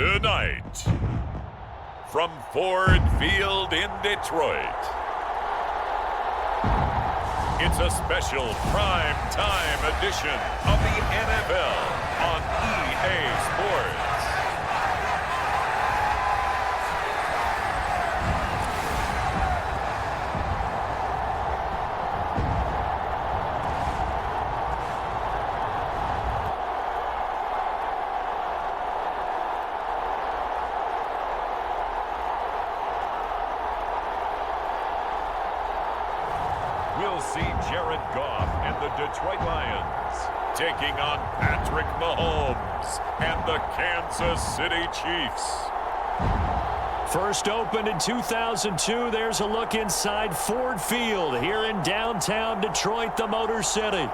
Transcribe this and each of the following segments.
Tonight, from Ford Field in Detroit, it's a special prime time edition of the NFL on EA Sports. We'll see Jared Goff and the Detroit Lions taking on Patrick Mahomes and the Kansas City Chiefs. First opened in 2002, there's a look inside Ford Field here in downtown Detroit, the Motor City.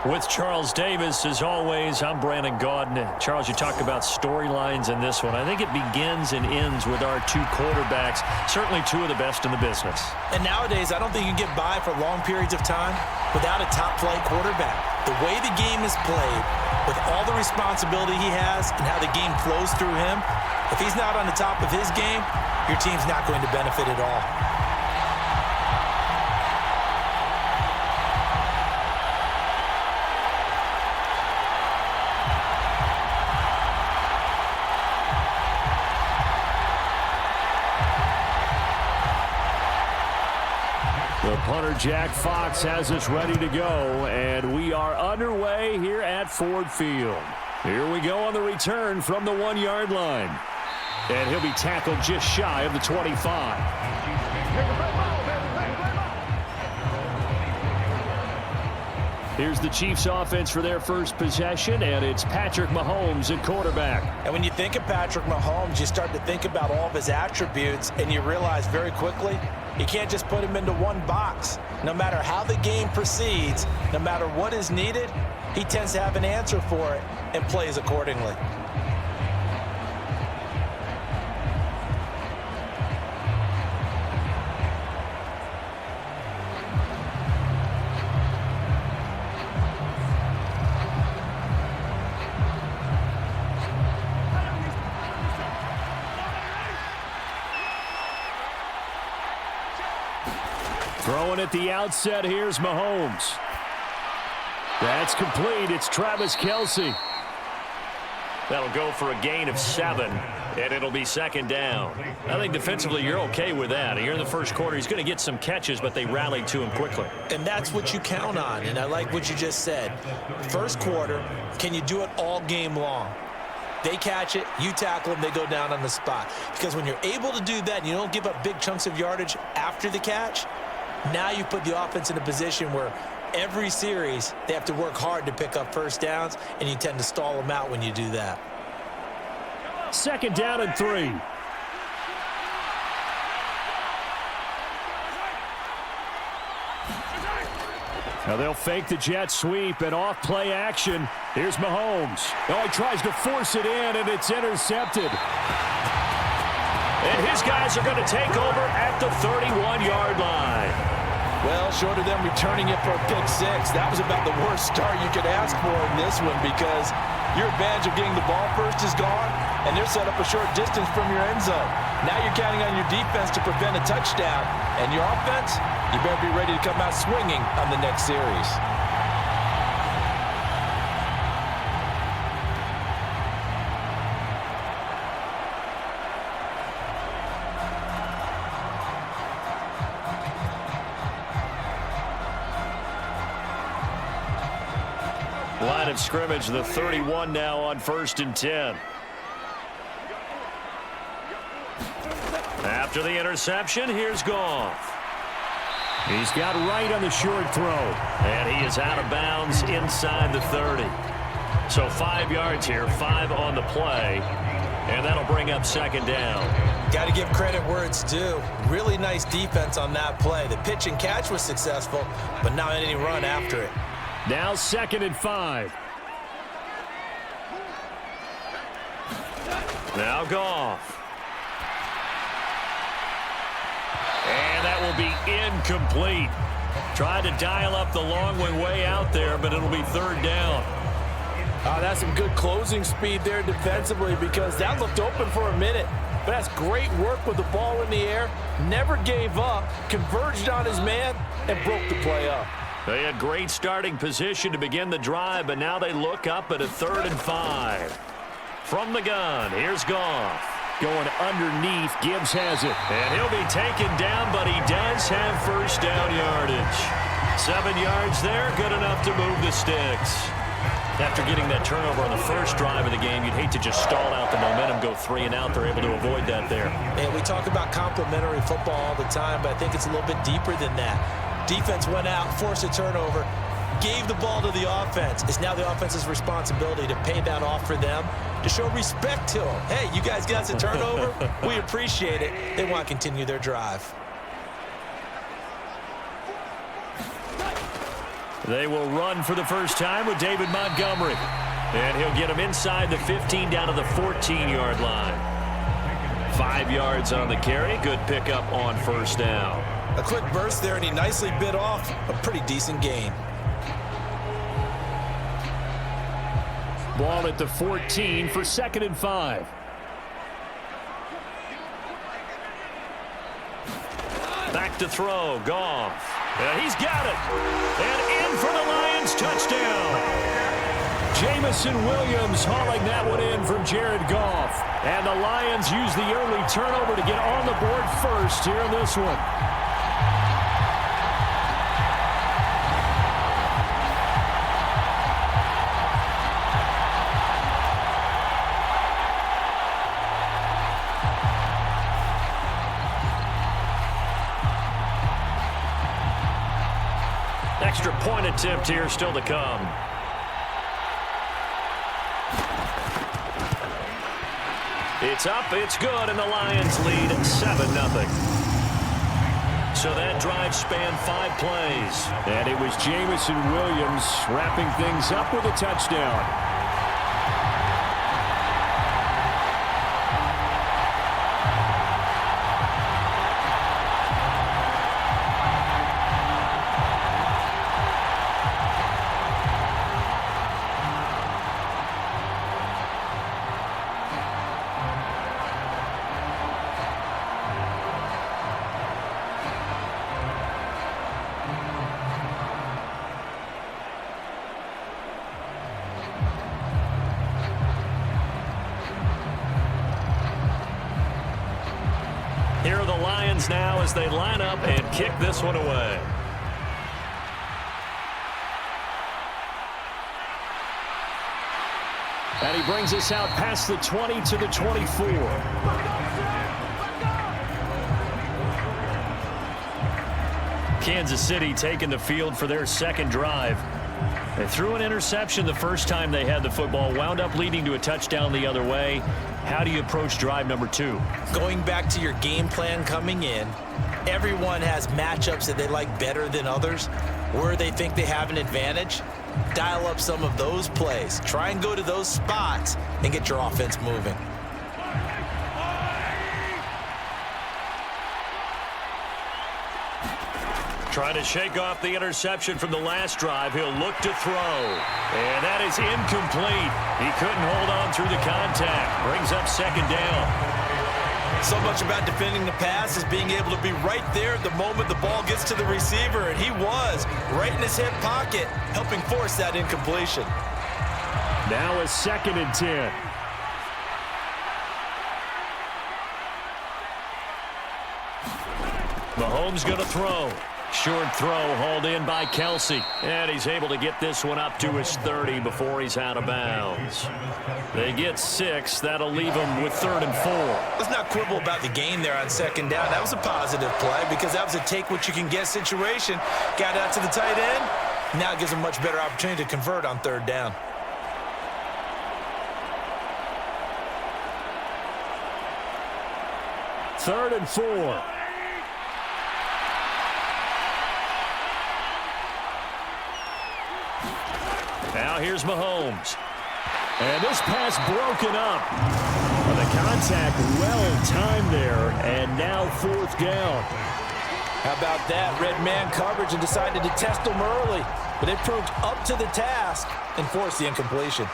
With Charles Davis, as always, I'm Brandon Gaudin. Charles, you talk about storylines in this one. I think it begins and ends with our two quarterbacks, certainly two of the best in the business. And nowadays, I don't think you can get by for long periods of time without a top-flight quarterback. The way the game is played, with all the responsibility he has and how the game flows through him, if he's not on the top of his game, your team's not going to benefit at all. The punter, Jack Fox, has us ready to go, and we are underway here at Ford Field. Here we go on the return from the 1-yard line. And he'll be tackled just shy of the 25. Here's the Chiefs offense for their first possession, and it's Patrick Mahomes at quarterback. And when you think of Patrick Mahomes, you start to think about all of his attributes, and you realize very quickly you can't just put him into one box. No matter how the game proceeds, no matter what is needed, he tends to have an answer for it and plays accordingly. Throwing at the outset, here's Mahomes. That's complete. It's Travis Kelce. That'll go for a gain of 7, and it'll be second down. I think defensively you're okay with that. Here in the first quarter, he's going to get some catches, but they rallied to him quickly. And that's what you count on, and I like what you just said. First quarter, can you do it all game long? They catch it, you tackle them, they go down on the spot. Because when you're able to do that and you don't give up big chunks of yardage after the catch, now you put the offense in a position where every series they have to work hard to pick up first downs, and you tend to stall them out when you do that. Second down and 3. Now they'll fake the jet sweep and off play action. Here's Mahomes. Oh, he tries to force it in, and it's intercepted. And his guys are going to take over at the 31-yard line. Well, short of them returning it for a pick 6, that was about the worst start you could ask for in this one, because your advantage of getting the ball first is gone, and they're set up a short distance from your end zone. Now you're counting on your defense to prevent a touchdown, and your offense, you better be ready to come out swinging on the next series. Line of scrimmage, the 31 now on 1st and 10. After the interception, here's Goff. He's got right on the short throw, and he is out of bounds inside the 30. So 5 yards here, 5 on the play, and that'll bring up second down. Got to give credit where it's due. Really nice defense on that play. The pitch and catch was successful, but not any run after it. Now 2nd and 5. Now Goff. And that will be incomplete. Tried to dial up the long way out there, but it'll be 3rd down. Oh, that's some good closing speed there defensively because that looked open for a minute. But that's great work with the ball in the air. Never gave up, converged on his man, and broke the play up. They had great starting position to begin the drive, but now they look up at a 3rd and 5. From the gun, here's Goff. Going underneath, Gibbs has it. And he'll be taken down, but he does have first down yardage. 7 yards there, good enough to move the sticks. After getting that turnover on the first drive of the game, you'd hate to just stall out the momentum, go 3 and out. They're able to avoid that there. And we talk about complementary football all the time, but I think it's a little bit deeper than that. Defense went out, forced a turnover, gave the ball to the offense. It's now the offense's responsibility to pay that off for them, to show respect to them. Hey, you guys got the turnover. We appreciate it. They want to continue their drive. They will run for the first time with David Montgomery. And he'll get him inside the 15 down to the 14-yard line. 5 yards on the carry. Good pickup on first down. A quick burst there, and he nicely bit off a pretty decent gain. Ball at the 14 for 2nd and 5. Back to throw. Goff. And he's got it. And in for the Lions touchdown. Jamison Williams hauling that one in from Jared Goff. And the Lions use the early turnover to get on the board first here in this one. Extra point attempt here still to come. It's up, it's good, and the Lions lead 7-0. So that drive spanned 5 plays. And it was Jamison Williams wrapping things up with a touchdown. Here are the Lions now as they line up and kick this one away. And he brings us out past the 20 to the 24. Kansas City taking the field for their second drive. They threw an interception the first time they had the football, wound up leading to a touchdown the other way. How do you approach drive number 2? Going back to your game plan coming in, everyone has matchups that they like better than others. Where they think they have an advantage, dial up some of those plays. Try and go to those spots and get your offense moving. Trying to shake off the interception from the last drive. He'll look to throw. And that is incomplete. He couldn't hold on through the contact. Brings up second down. So much about defending the pass is being able to be right there at the moment the ball gets to the receiver. And he was right in his hip pocket, helping force that incompletion. Now a 2nd and 10. Mahomes going to throw. Short throw hauled in by Kelsey. And he's able to get this one up to his 30 before he's out of bounds. They get 6. That'll leave them with 3rd and 4. Let's not quibble about the gain there on second down. That was a positive play because that was a take-what-you-can-get situation. Got out to the tight end. Now it gives them a much better opportunity to convert on 3rd down. Third and 4. Now here's Mahomes. And this pass broken up. Well, the contact well-timed there, and now 4th down. How about that? Red man coverage and decided to test them early. But they proved up to the task and forced the incompletion.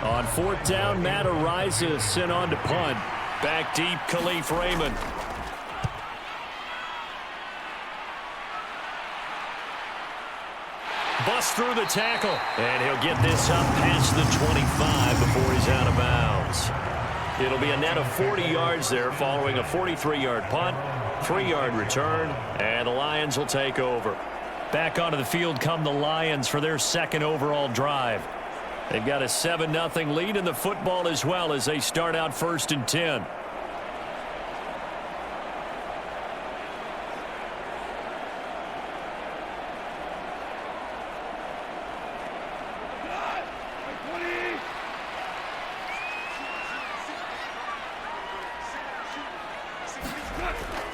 On 4th down, Matt Ariza sent on to punt. Back deep, Khalif Raymond. Busts through the tackle. And he'll get this up past the 25 before he's out of bounds. It'll be a net of 40 yards there following a 43-yard punt, 3-yard return, and the Lions will take over. Back onto the field come the Lions for their second overall drive. They've got a 7-0 lead in the football as well as they start out 1st and 10.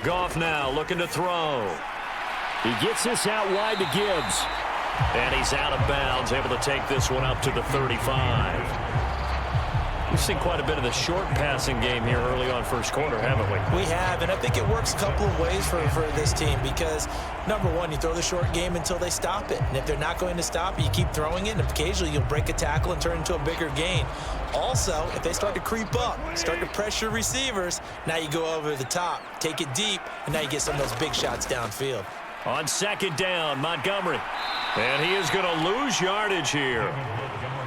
Goff now looking to throw. He gets this out wide to Gibbs. And he's out of bounds, able to take this one up to the 35. We've seen quite a bit of the short passing game here early on first quarter, haven't we? We have, and I think it works a couple of ways for this team because, number one, you throw the short game until they stop it. And if they're not going to stop it, you keep throwing it, and occasionally you'll break a tackle and turn into a bigger gain. Also, if they start to creep up, start to pressure receivers, now you go over the top, take it deep, and now you get some of those big shots downfield. On 2nd down, Montgomery. And he is going to lose yardage here.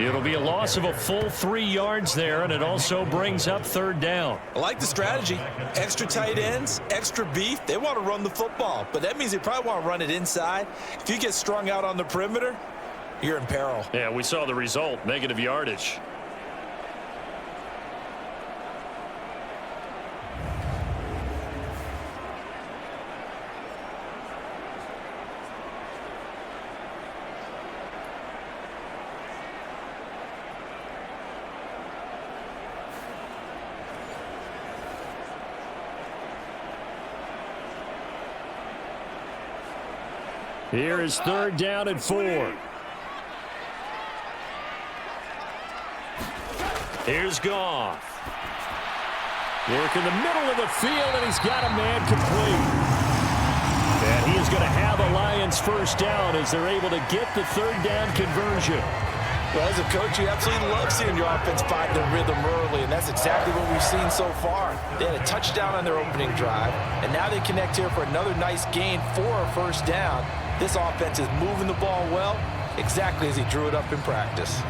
It'll be a loss of a full 3 yards there, and it also brings up 3rd down. I like the strategy. Extra tight ends, extra beef. They want to run the football, but that means they probably want to run it inside. If you get strung out on the perimeter, you're in peril. Yeah, we saw the result, negative yardage. Here is 3rd down and 4. Here's Goff. Work in the middle of the field, and he's got a man complete. And he is going to have a Lions 1st down as they're able to get the 3rd down conversion. Well, as a coach, you absolutely love seeing your offense find the rhythm early, and that's exactly what we've seen so far. They had a touchdown on their opening drive, and now they connect here for another nice gain for a 1st down. This offense is moving the ball well, exactly as he drew it up in practice.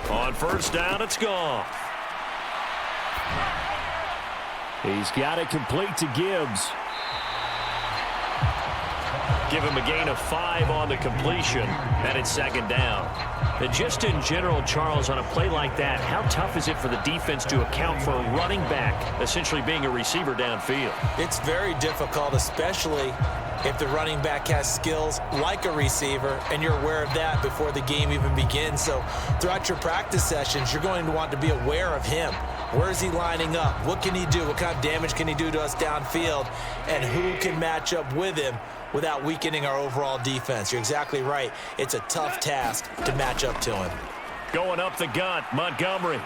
On 1st down, it's Goff. He's got it complete to Gibbs. Give him a gain of 5 on the completion, and it's 2nd down. And just in general, Charles, on a play like that, how tough is it for the defense to account for a running back essentially being a receiver downfield? It's very difficult, especially if the running back has skills like a receiver, and you're aware of that before the game even begins. So throughout your practice sessions, you're going to want to be aware of him. Where is he lining up? What can he do? What kind of damage can he do to us downfield? And who can match up with him without weakening our overall defense? You're exactly right. It's a tough task to match up to him. Going up the gut, Montgomery.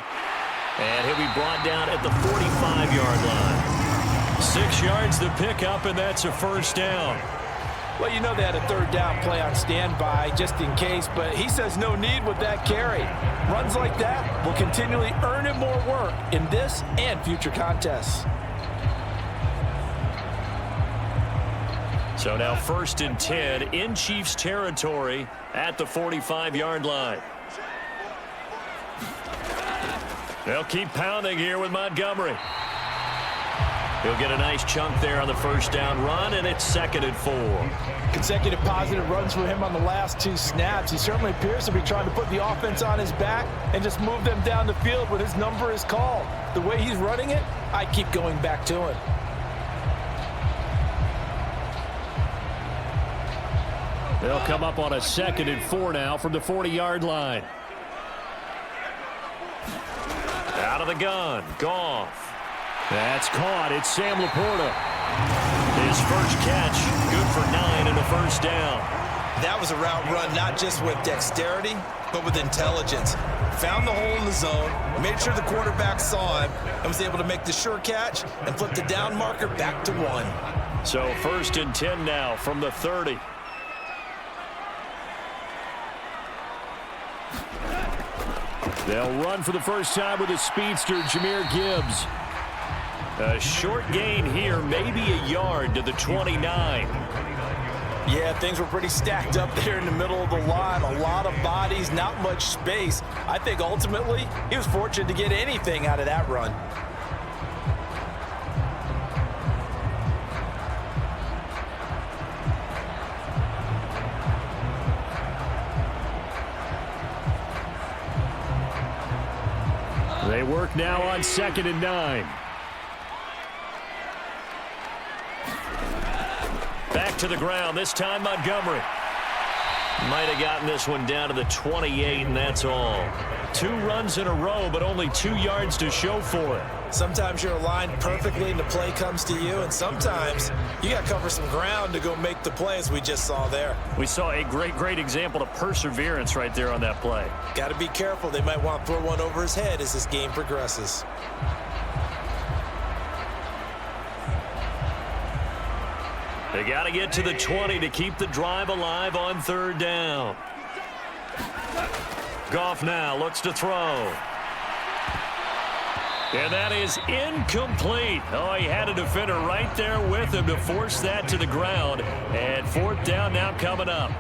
And he'll be brought down at the 45-yard line. 6 yards to pick up, and that's a 1st down. Well, you know they had a 3rd down play on standby just in case, but he says no need with that carry. Runs like that will continually earn him more work in this and future contests. So now 1st and 10 in Chiefs territory at the 45-yard line. They'll keep pounding here with Montgomery. He'll get a nice chunk there on the 1st down run, and it's 2nd and 4. Consecutive positive runs for him on the last 2 snaps. He certainly appears to be trying to put the offense on his back and just move them down the field when his number is called. The way he's running it, I keep going back to him. They'll come up on a 2nd and 4 now from the 40-yard line. Out of the gun, Goff. That's caught. It's Sam Laporta. His first catch, good for 9 and a 1st down. That was a route run not just with dexterity, but with intelligence. found the hole in the zone, made sure the quarterback saw him, and was able to make the sure catch and flip the down marker back to 1. So 1st and 10 now from the 30. They'll run for the first time with a speedster, Jahmyr Gibbs. A short gain here, maybe a yard to the 29. Yeah, things were pretty stacked up there in the middle of the line. A lot of bodies, not much space. I think ultimately he was fortunate to get anything out of that run. They work now on 2nd and 9. Back to the ground, this time Montgomery. Might have gotten this one down to the 28, and that's all. 2 runs in a row, but only 2 yards to show for it. Sometimes you're aligned perfectly and the play comes to you, and sometimes you got to cover some ground to go make the play, as we just saw there. We saw a great example of perseverance right there on that play. Got to be careful. They might want to throw one over his head as this game progresses. They got to get to the 20 to keep the drive alive on 3rd down. Goff now looks to throw. And that is incomplete. Oh, he had a defender right there with him to force that to the ground. And 4th down now coming up.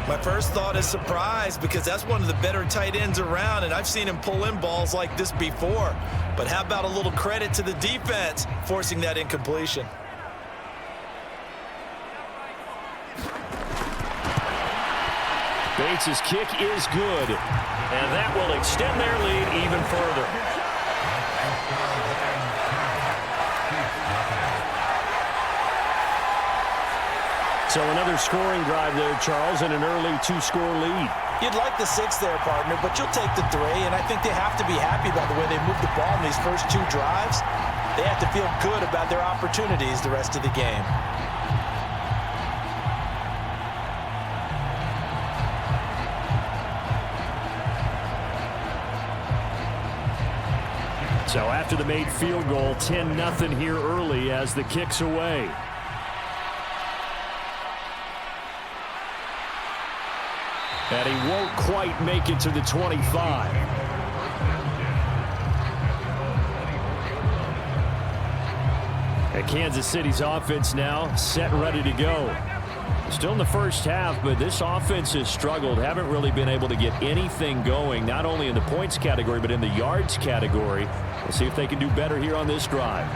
My first thought is surprise, because that's one of the better tight ends around, and I've seen him pull in balls like this before. But how about a little credit to the defense forcing that incompletion? Bates' kick is good, and that will extend their lead even further. So another scoring drive there, Charles, and an early 2-score lead. You'd like the 6 there, partner, but you'll take the 3, and I think they have to be happy about the way they moved the ball in these first 2 drives. They have to feel good about their opportunities the rest of the game. So after the made field goal, 10-0 here early as the kick's away. And he won't quite make it to the 25. And Kansas City's offense now set and ready to go. Still in the first half, but this offense has struggled. Haven't really been able to get anything going, not only in the points category, but in the yards category. We'll see if they can do better here on this drive.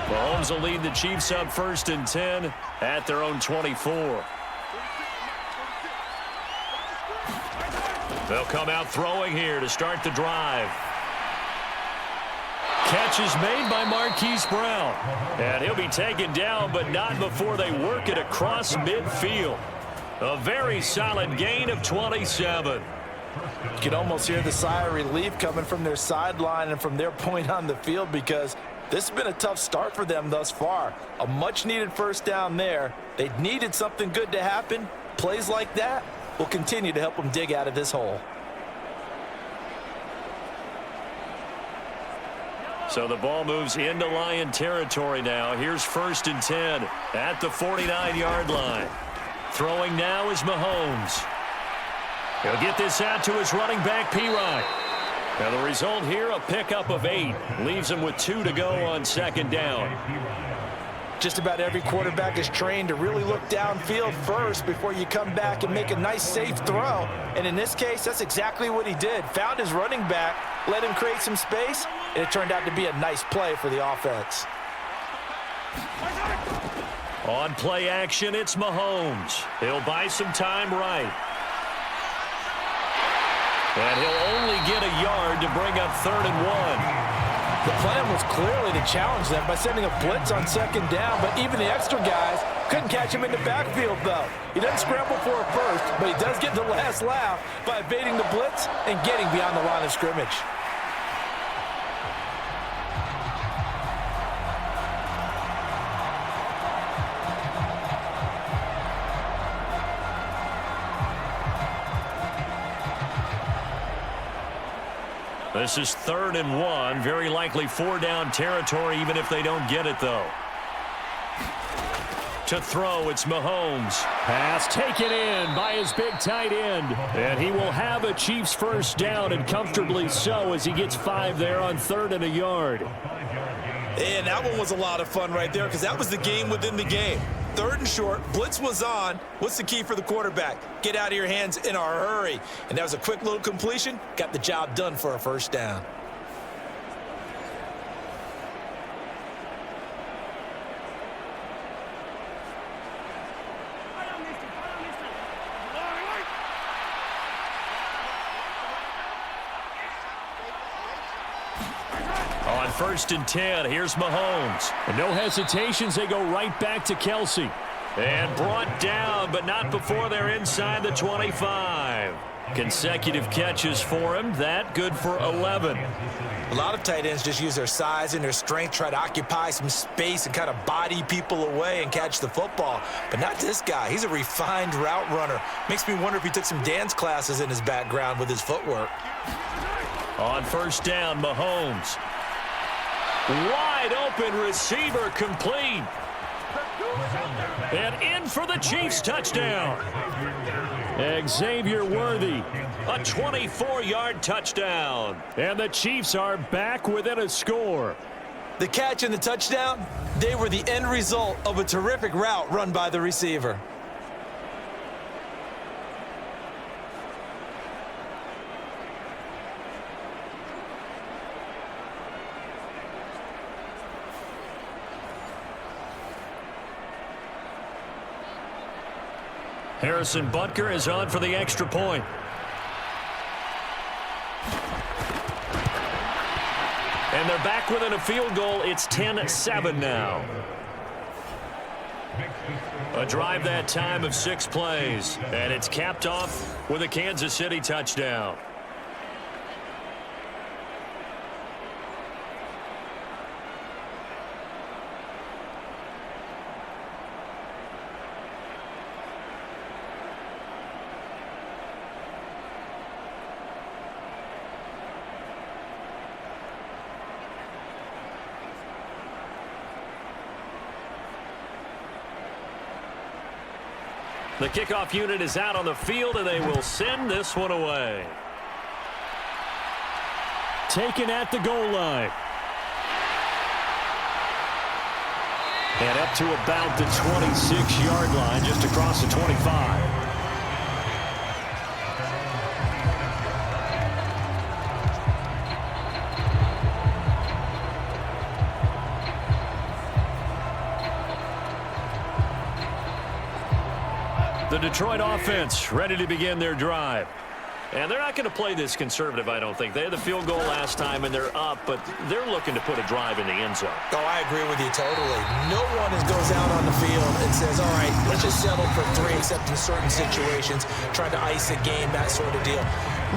Mahomes will lead the Chiefs up 1st and 10 at their own 24. They'll come out throwing here to start the drive. Catch is made by Marquise Brown. And he'll be taken down, but not before they work it across midfield. A very solid gain of 27. You can almost hear the sigh of relief coming from their sideline and from their point on the field, because this has been a tough start for them thus far. A much-needed first down there. They needed something good to happen. Plays like that will continue to help them dig out of this hole. So the ball moves into Lion territory now. Here's 1st and 10 at the 49-yard line. Throwing now is Mahomes. He'll get this out to his running back, P-Ryan. Now the result here, a pickup of 8. Leaves him with 2 to go on 2nd down. Just about every quarterback is trained to really look downfield first before you come back and make a nice, safe throw. And in this case, that's exactly what he did. Found his running back, let him create some space, and it turned out to be a nice play for the offense. On play action, it's Mahomes. He'll buy some time right. And he'll only get a yard to bring up 3rd and 1. The plan was clearly to challenge them by sending a blitz on 2nd down, but even the extra guys couldn't catch him in the backfield, though. He doesn't scramble for it first, but he does get the last laugh by evading the blitz and getting beyond the line of scrimmage. This is 3rd and 1. Very likely 4-down territory, even if they don't get it, though. To throw, it's Mahomes. Pass taken in by his big tight end. And he will have a Chiefs first down, and comfortably so, as he gets 5 there on 3rd and a yard. And that one was a lot of fun right there, because that was the game within the game. 3rd and short, blitz was on. What's the key for the quarterback? Get out of your hands in a hurry. And that was a quick little completion. Got the job done for a first down. On 1st and 10, here's Mahomes. And no hesitations, they go right back to Kelsey. And brought down, but not before they're inside the 25. Consecutive catches for him. That good for 11. A lot of tight ends just use their size and their strength, try to occupy some space and kind of body people away and catch the football. But not this guy. He's a refined route runner. Makes me wonder if he took some dance classes in his background with his footwork. On 1st down, Mahomes. Wide open receiver, complete. And in for the Chiefs touchdown. Xavier Worthy, a 24-yard touchdown. And the Chiefs are back within a score. The catch and the touchdown, they were the end result of a terrific route run by the receiver. Harrison Butker is on for the extra point. And they're back within a field goal. It's 10-7 now. A drive that time of 6 plays. And it's capped off with a Kansas City touchdown. The kickoff unit is out on the field, and they will send this one away. Taken at the goal line. And up to about the 26-yard line, just across the 25. The Detroit offense ready to begin their drive. And they're not going to play this conservative, I don't think. They had the field goal last time, and they're up, but they're looking to put a drive in the end zone. Oh, I agree with you totally. No one goes out on the field and says, all right, let's just settle for 3, except in certain situations, trying to ice a game, that sort of deal.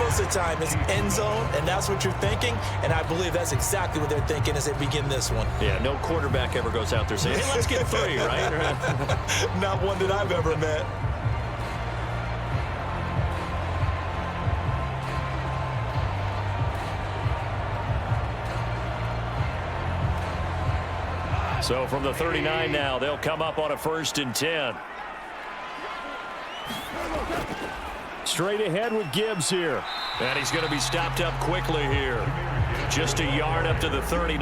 Most of the time, it's end zone, and that's what you're thinking, and I believe that's exactly what they're thinking as they begin this one. Yeah, no quarterback ever goes out there saying, hey, let's get 3, right? Not one that I've ever met. So from the 39 now, they'll come up on a 1st and 10. Straight ahead with Gibbs here. And he's going to be stopped up quickly here. Just a yard up to the 39.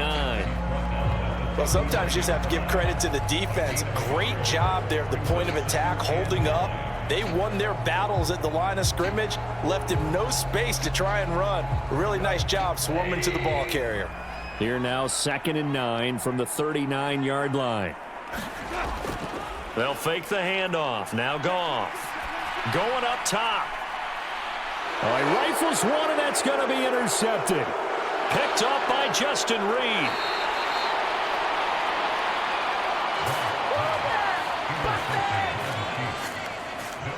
Well, sometimes you just have to give credit to the defense. Great job there at the point of attack, holding up. They won their battles at the line of scrimmage, left him no space to try and run. Really nice job swarming to the ball carrier. Here now, 2nd and 9 from the 39-yard line. They'll fake the handoff. Now Goff. Going up top. Oh, he rifles one, and that's going to be intercepted. Picked up by Justin Reed.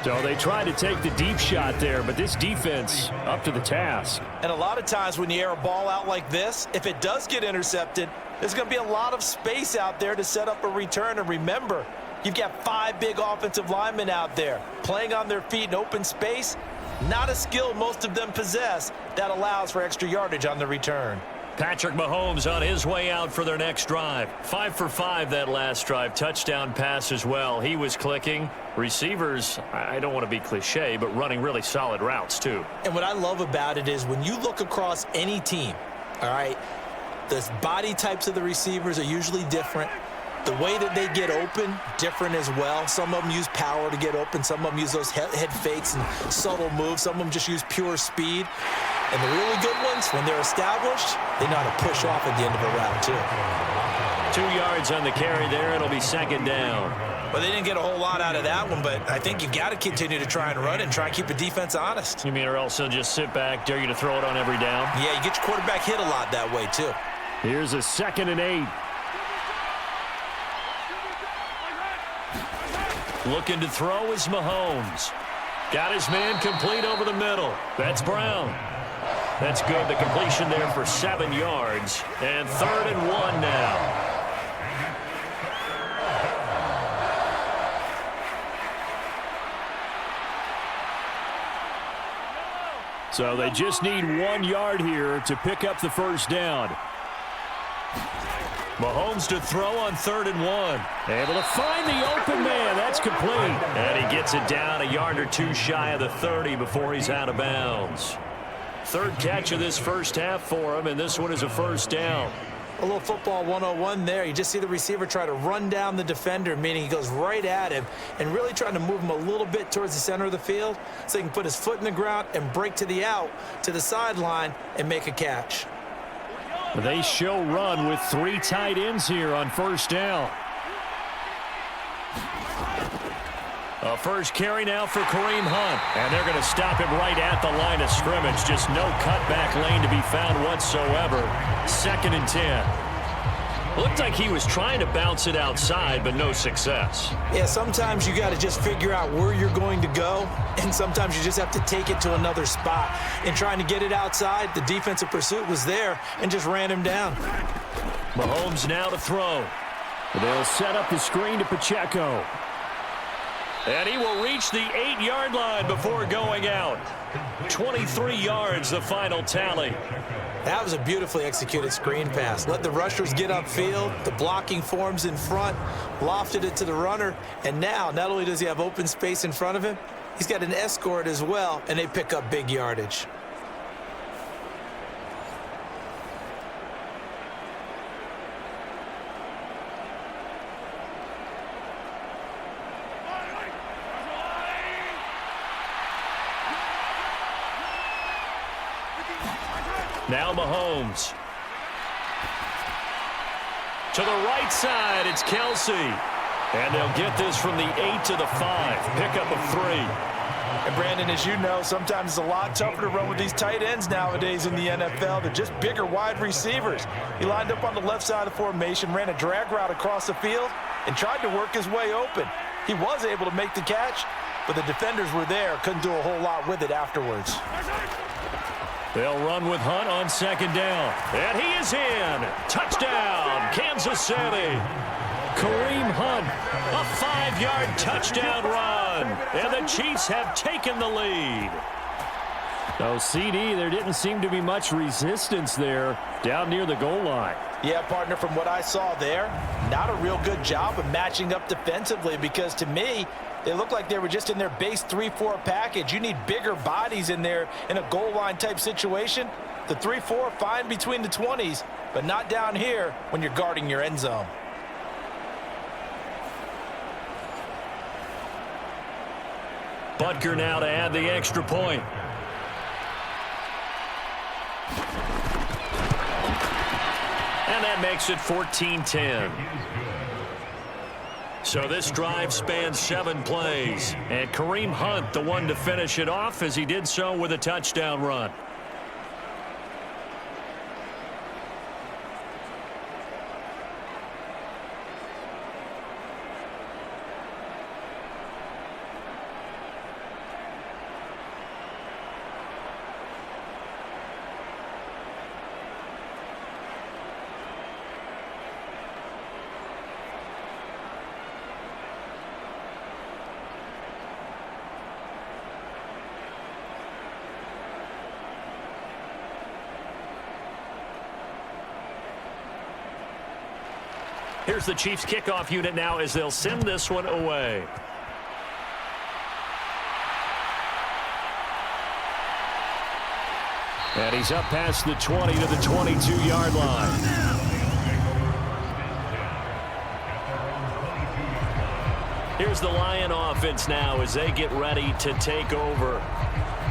So they tried to take the deep shot there, but this defense up to the task. And a lot of times when you air a ball out like this, if it does get intercepted, there's going to be a lot of space out there to set up a return. And remember, you've got 5 big offensive linemen out there playing on their feet in open space. Not a skill most of them possess that allows for extra yardage on the return. Patrick Mahomes on his way out for their next drive. 5 for 5 that last drive. Touchdown pass as well. He was clicking. Receivers, I don't want to be cliche, but running really solid routes too. And what I love about it is when you look across any team, all right, the body types of the receivers are usually different. The way that they get open, different as well. Some of them use power to get open. Some of them use those head fakes and subtle moves. Some of them just use pure speed. And the really good ones, when they're established, they know how to push off at the end of a route, too. 2 yards on the carry there. It'll be second down. Well, they didn't get a whole lot out of that one, but I think you've got to continue to try and run and try and keep the defense honest. You mean or else they'll just sit back, dare you to throw it on every down? Yeah, you get your quarterback hit a lot that way, too. Here's a 2nd and 8. Looking to throw is Mahomes. Got his man complete over the middle. That's Brown. That's good. The completion there for 7 yards. And 3rd and 1 now. So they just need 1 yard here to pick up the first down. Mahomes to throw on 3rd and 1. Able to find the open man. That's complete. And he gets it down a yard or two shy of the 30 before he's out of bounds. 3rd catch of this first half for him, and this one is a first down. A little football 101 there. You just see the receiver try to run down the defender, meaning he goes right at him and really trying to move him a little bit towards the center of the field so he can put his foot in the ground and break to the out, to the sideline, and make a catch. They show run with 3 tight ends here on first down. A first carry now for Kareem Hunt. And they're going to stop him right at the line of scrimmage. Just no cutback lane to be found whatsoever. 2nd and 10. Looked like he was trying to bounce it outside, but no success. Yeah, sometimes you got to just figure out where you're going to go, and sometimes you just have to take it to another spot. In trying to get it outside, the defensive pursuit was there and just ran him down. Mahomes now to throw. They'll set up the screen to Pacheco. And he will reach the 8-yard line before going out. 23 yards, the final tally. That was a beautifully executed screen pass. Let the rushers get upfield. The blocking forms in front. Lofted it to the runner. And now, not only does he have open space in front of him, he's got an escort as well, and they pick up big yardage. Now Mahomes. To the right side, it's Kelsey. And they'll get this from the 8 to the 5. Pickup of 3. And Brandon, as you know, sometimes it's a lot tougher to run with these tight ends nowadays in the NFL. They're just bigger wide receivers. He lined up on the left side of the formation, ran a drag route across the field, and tried to work his way open. He was able to make the catch, but the defenders were there, couldn't do a whole lot with it afterwards. They'll run with Hunt on 2nd down. And he is in. Touchdown, Kansas City. Kareem Hunt, a 5-yard touchdown run. And the Chiefs have taken the lead. So, CD, there didn't seem to be much resistance there down near the goal line. Yeah, partner, from what I saw there, not a real good job of matching up defensively because, to me, they looked like they were just in their base 3-4 package. You need bigger bodies in there in a goal line type situation. The 3-4, fine between the 20s, but not down here when you're guarding your end zone. Butker now to add the extra point. And that makes it 14-10. So this drive spans 7 plays. And Kareem Hunt, the one to finish it off, as he did so with a touchdown run. Here's the Chiefs kickoff unit now as they'll send this one away. And he's up past the 20 to the 22-yard line. Here's the Lion offense now as they get ready to take over.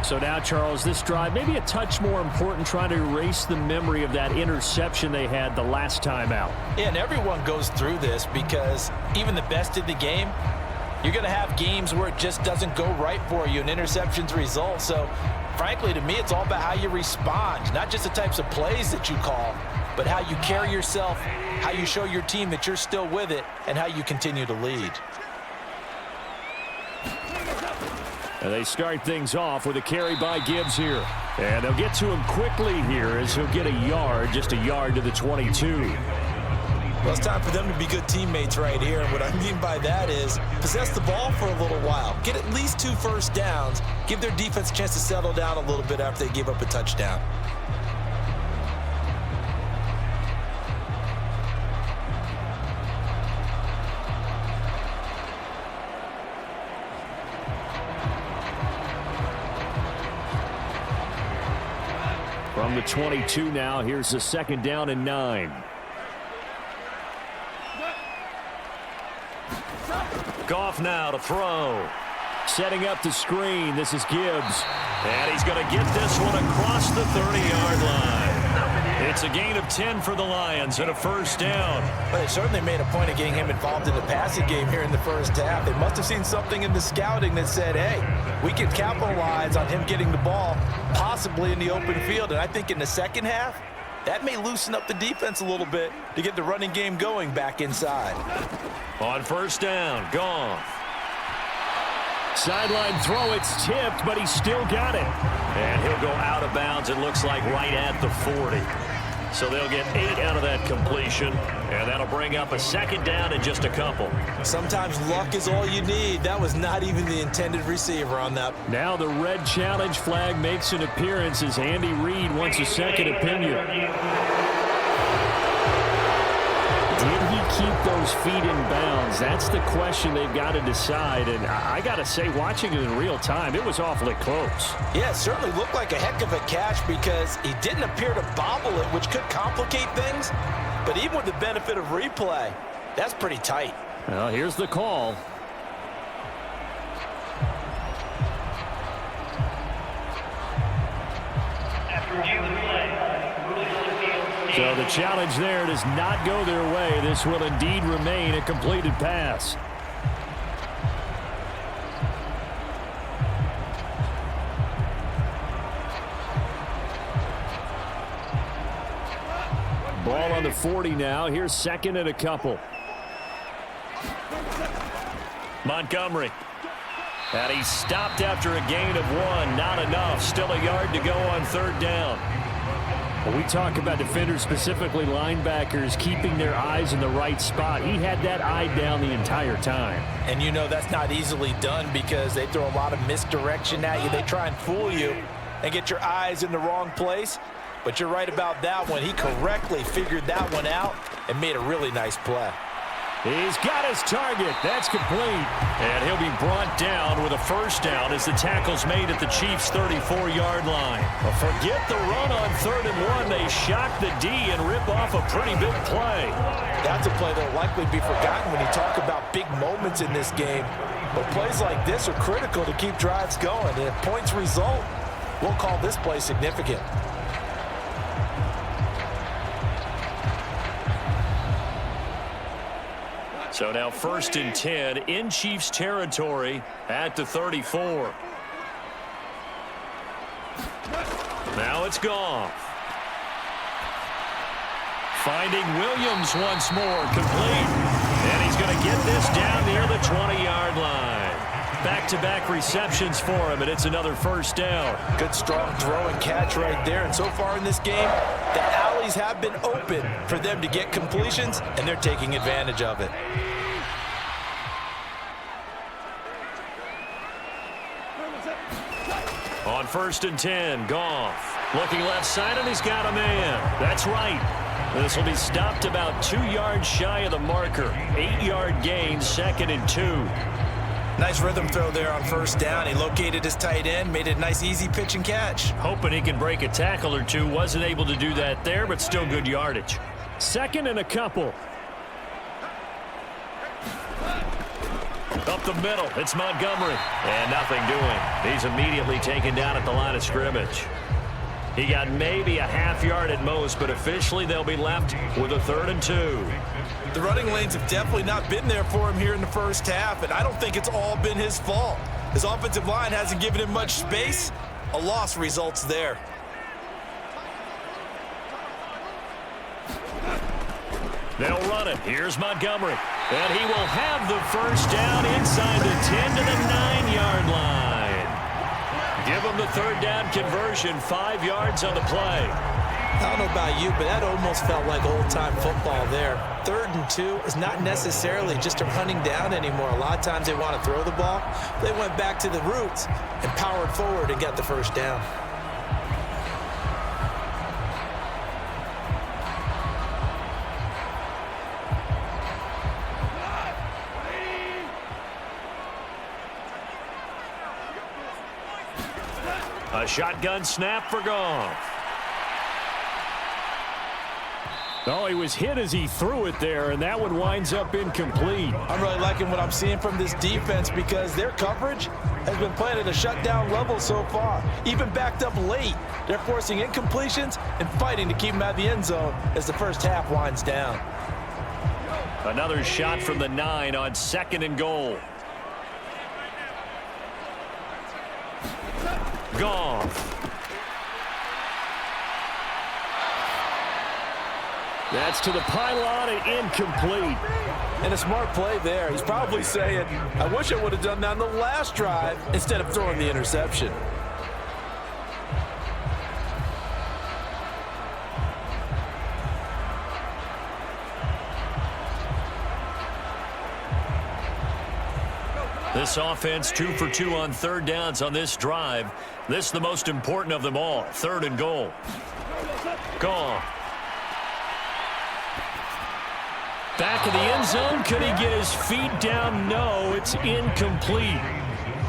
So now, Charles, this drive maybe a touch more important, trying to erase the memory of that interception they had the last time out. Yeah, and everyone goes through this because even the best in the game, you're going to have games where it just doesn't go right for you and interceptions result. So, frankly, to me, it's all about how you respond, not just the types of plays that you call, but how you carry yourself, how you show your team that you're still with it, and how you continue to lead. And they start things off with a carry by Gibbs here. And they'll get to him quickly here as he'll get a yard, just a yard to the 22. Well, it's time for them to be good teammates right here. And what I mean by that is possess the ball for a little while. Get at least 2 first downs. Give their defense a chance to settle down a little bit after they give up a touchdown. From the 22 now, here's the 2nd down and 9. Goff now to throw. Setting up the screen. This is Gibbs. And he's going to get this one across the 30-yard line. It's a gain of 10 for the Lions and a first down. But they certainly made a point of getting him involved in the passing game here in the first half. They must have seen something in the scouting that said, hey, we can capitalize on him getting the ball possibly in the open field. And I think in the second half, that may loosen up the defense a little bit to get the running game going back inside. On first down, Goff. Sideline throw, it's tipped, but he's still got it. And he'll go out of bounds, it looks like right at the 40. So they'll get 8 out of that completion, and that'll bring up a 2nd down and just a couple. Sometimes luck is all you need. That was not even the intended receiver on that. Now the red challenge flag makes an appearance as Andy Reid wants a second opinion. Did he keep those feet in bounds? That's the question they've got to decide. And I got to say, watching it in real time, it was awfully close. Yeah, it certainly looked like a heck of a catch because he didn't appear to bobble it, which could complicate things. But even with the benefit of replay, that's pretty tight. Well, here's the call. So the challenge there does not go their way. This will indeed remain a completed pass. Ball on the 40 now. Here's 2nd and a couple. Montgomery. And he's stopped after a gain of 1. Not enough. Still a yard to go on 3rd down. When we talk about defenders, specifically linebackers, keeping their eyes in the right spot, he had that eye down the entire time. And you know that's not easily done because they throw a lot of misdirection at you. They try and fool you and get your eyes in the wrong place. But you're right about that one. He correctly figured that one out and made a really nice play. He's got his target. That's complete. And he'll be brought down with a first down as the tackle's made at the Chiefs' 34-yard line. But forget the run on 3rd and 1. They shock the D and rip off a pretty big play. That's a play that will likely be forgotten when you talk about big moments in this game. But plays like this are critical to keep drives going. And if points result, we'll call this play significant. So now 1st and 10 in Chiefs territory at the 34. Now it's Goff. Finding Williams once more, complete. And he's going to get this down near the 20-yard line. Back-to-back receptions for him, and it's another first down. Good strong throw and catch right there. And so far in this game, the alleys have been open for them to get completions, and they're taking advantage of it. On 1st and 10, Goff looking left side, and he's got a man. That's right. This will be stopped about 2 yards shy of the marker. 8-yard gain, 2nd and 2. Nice rhythm throw there on first down. He located his tight end, made it a nice easy pitch and catch. Hoping he can break a tackle or two. Wasn't able to do that there, but still good yardage. 2nd and a couple. Up the middle, it's Montgomery. And nothing doing. He's immediately taken down at the line of scrimmage. He got maybe a half yard at most, but officially they'll be left with a 3rd and 2. The running lanes have definitely not been there for him here in the first half, and I don't think it's all been his fault. His offensive line hasn't given him much space. A loss results there. They'll run it. Here's Montgomery. And he will have the first down inside the 10 to the 9-yard line. Give him the 3rd down conversion, 5 yards on the play. I don't know about you, but that almost felt like old-time football there. 3rd and 2 is not necessarily just a running down anymore. A lot of times they want to throw the ball. They went back to the roots and powered forward and got the first down. A shotgun snap for Goff. Oh, he was hit as he threw it there, and that one winds up incomplete. I'm really liking what I'm seeing from this defense because their coverage has been playing at a shutdown level so far. Even backed up late, they're forcing incompletions and fighting to keep them out of the end zone as the first half winds down. Another shot from the 9 on 2nd and goal. Goff. That's to the pylon and incomplete. And a smart play there. He's probably saying, I wish I would have done that on the last drive instead of throwing the interception. This offense 2 for 2 on 3rd downs on this drive. This is the most important of them all. 3rd and goal. Goff. Back of the end zone. Could he get his feet down? No, it's incomplete.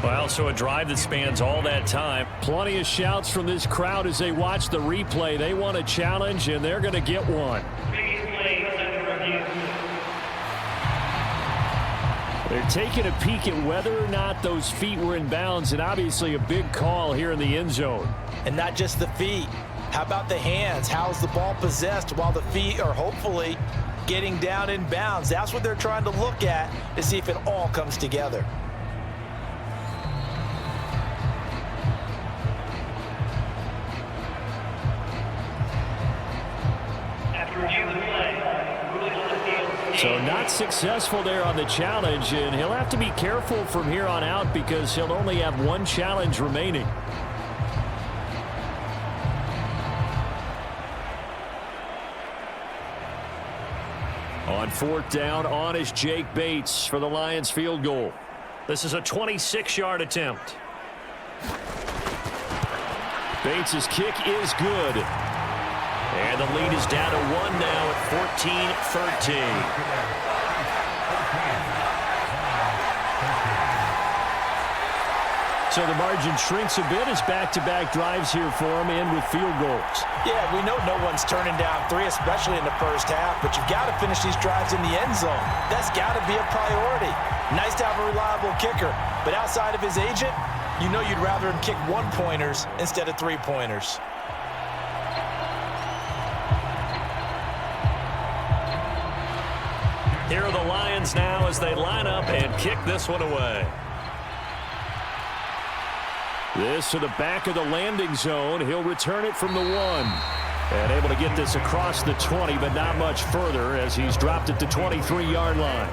Well, so a drive that spans all that time. Plenty of shouts from this crowd as they watch the replay. They want a challenge, and they're going to get one. They're taking a peek at whether or not those feet were in bounds, and obviously a big call here in the end zone. And not just the feet. How about the hands? How's the ball possessed while the feet are hopefully getting down in bounds? That's what they're trying to look at to see if it all comes together. So not successful there on the challenge, and he'll have to be careful from here on out because he'll only have one challenge remaining. On 4th down, on is Jake Bates for the Lions field goal. This is a 26-yard attempt. Bates' kick is good. And the lead is down to 1 now at 14-13. So the margin shrinks a bit as back-to-back drives here for him and with field goals. Yeah, we know no one's turning down 3, especially in the first half, but you've got to finish these drives in the end zone. That's got to be a priority. Nice to have a reliable kicker, but outside of his agent, you know you'd rather him kick 1-pointers instead of 3-pointers. Here are the Lions now as they line up and kick this one away. This to the back of the landing zone. He'll return it from the 1. And able to get this across the 20, but not much further as he's dropped at the 23-yard line.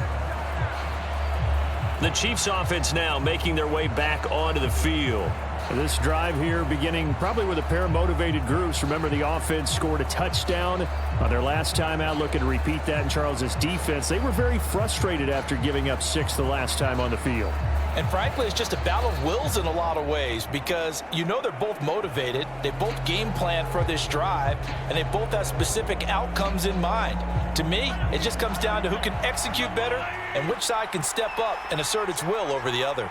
The Chiefs offense now making their way back onto the field. This drive here beginning probably with a pair of motivated groups. Remember, the offense scored a touchdown on their last time out. Looking to repeat that in Charles's defense. They were very frustrated after giving up 6 the last time on the field. And frankly, it's just a battle of wills in a lot of ways because you know they're both motivated, they both game plan for this drive, and they both have specific outcomes in mind. To me, it just comes down to who can execute better and which side can step up and assert its will over the other.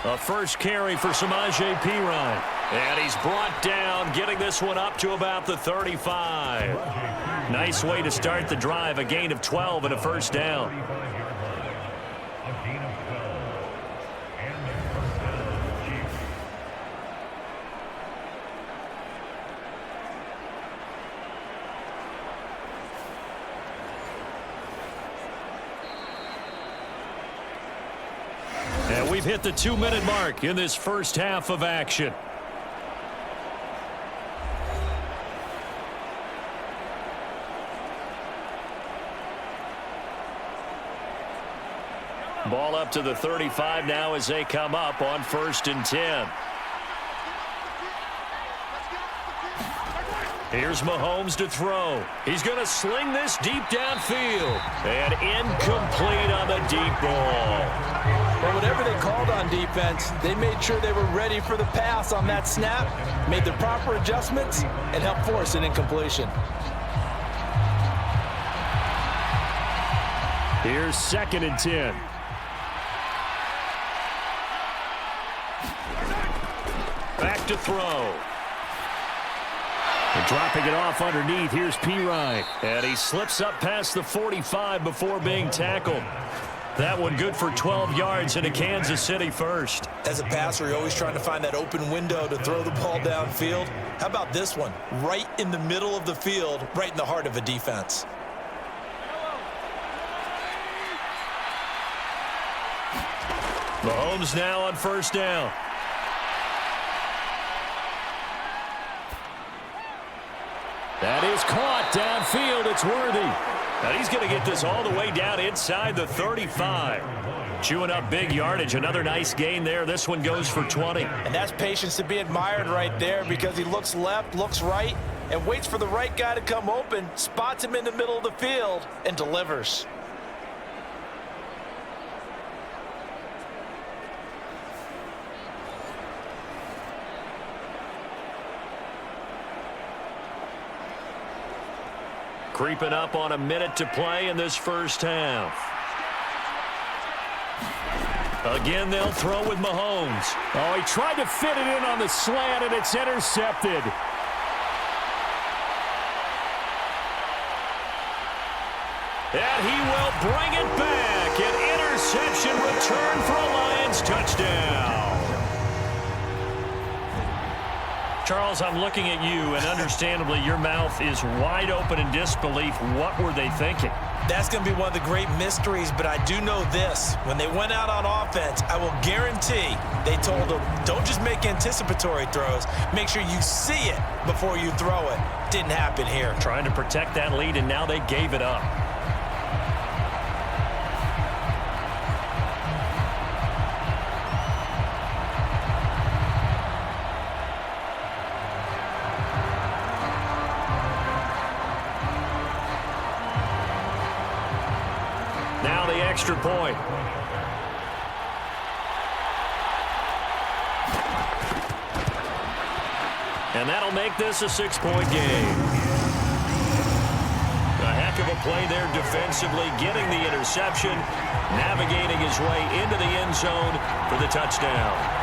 A first carry for Samaje Perine. And he's brought down, getting this one up to about the 35. Nice way to start the drive, a gain of 12 and a first down. And we've hit the 2-minute mark in this first half of action. Ball up to the 35 now as they come up on 1st and 10. Here's Mahomes to throw. He's going to sling this deep downfield. And incomplete on the deep ball. Well, whatever they called on defense, they made sure they were ready for the pass on that snap, made the proper adjustments, and helped force an incompletion. Here's 2nd and 10. Back to throw. And dropping it off underneath, here's Perine. And he slips up past the 45 before being tackled. That one good for 12 yards into Kansas City first. As a passer, you're always trying to find that open window to throw the ball downfield. How about this one? Right in the middle of the field, right in the heart of a defense. Mahomes now on 1st down. That is caught downfield. It's Worthy. And he's going to get this all the way down inside the 35. Chewing up big yardage. Another nice gain there. This one goes for 20. And that's patience to be admired right there because he looks left, looks right, and waits for the right guy to come open, spots him in the middle of the field, and delivers. Creeping up on a minute to play in this first half. Again, they'll throw with Mahomes. Oh, he tried to fit it in on the slant, and it's intercepted. And he will bring it back. An interception return for a Lions touchdown. Charles, I'm looking at you, and understandably, your mouth is wide open in disbelief. What were they thinking? That's going to be one of the great mysteries, but I do know this. When they went out on offense, I will guarantee they told them, don't just make anticipatory throws. Make sure you see it before you throw it. Didn't happen here. Trying to protect that lead, and now they gave it up. Now the extra point. And that'll make this a 6-point game. A heck of a play there defensively, getting the interception, navigating his way into the end zone for the touchdown.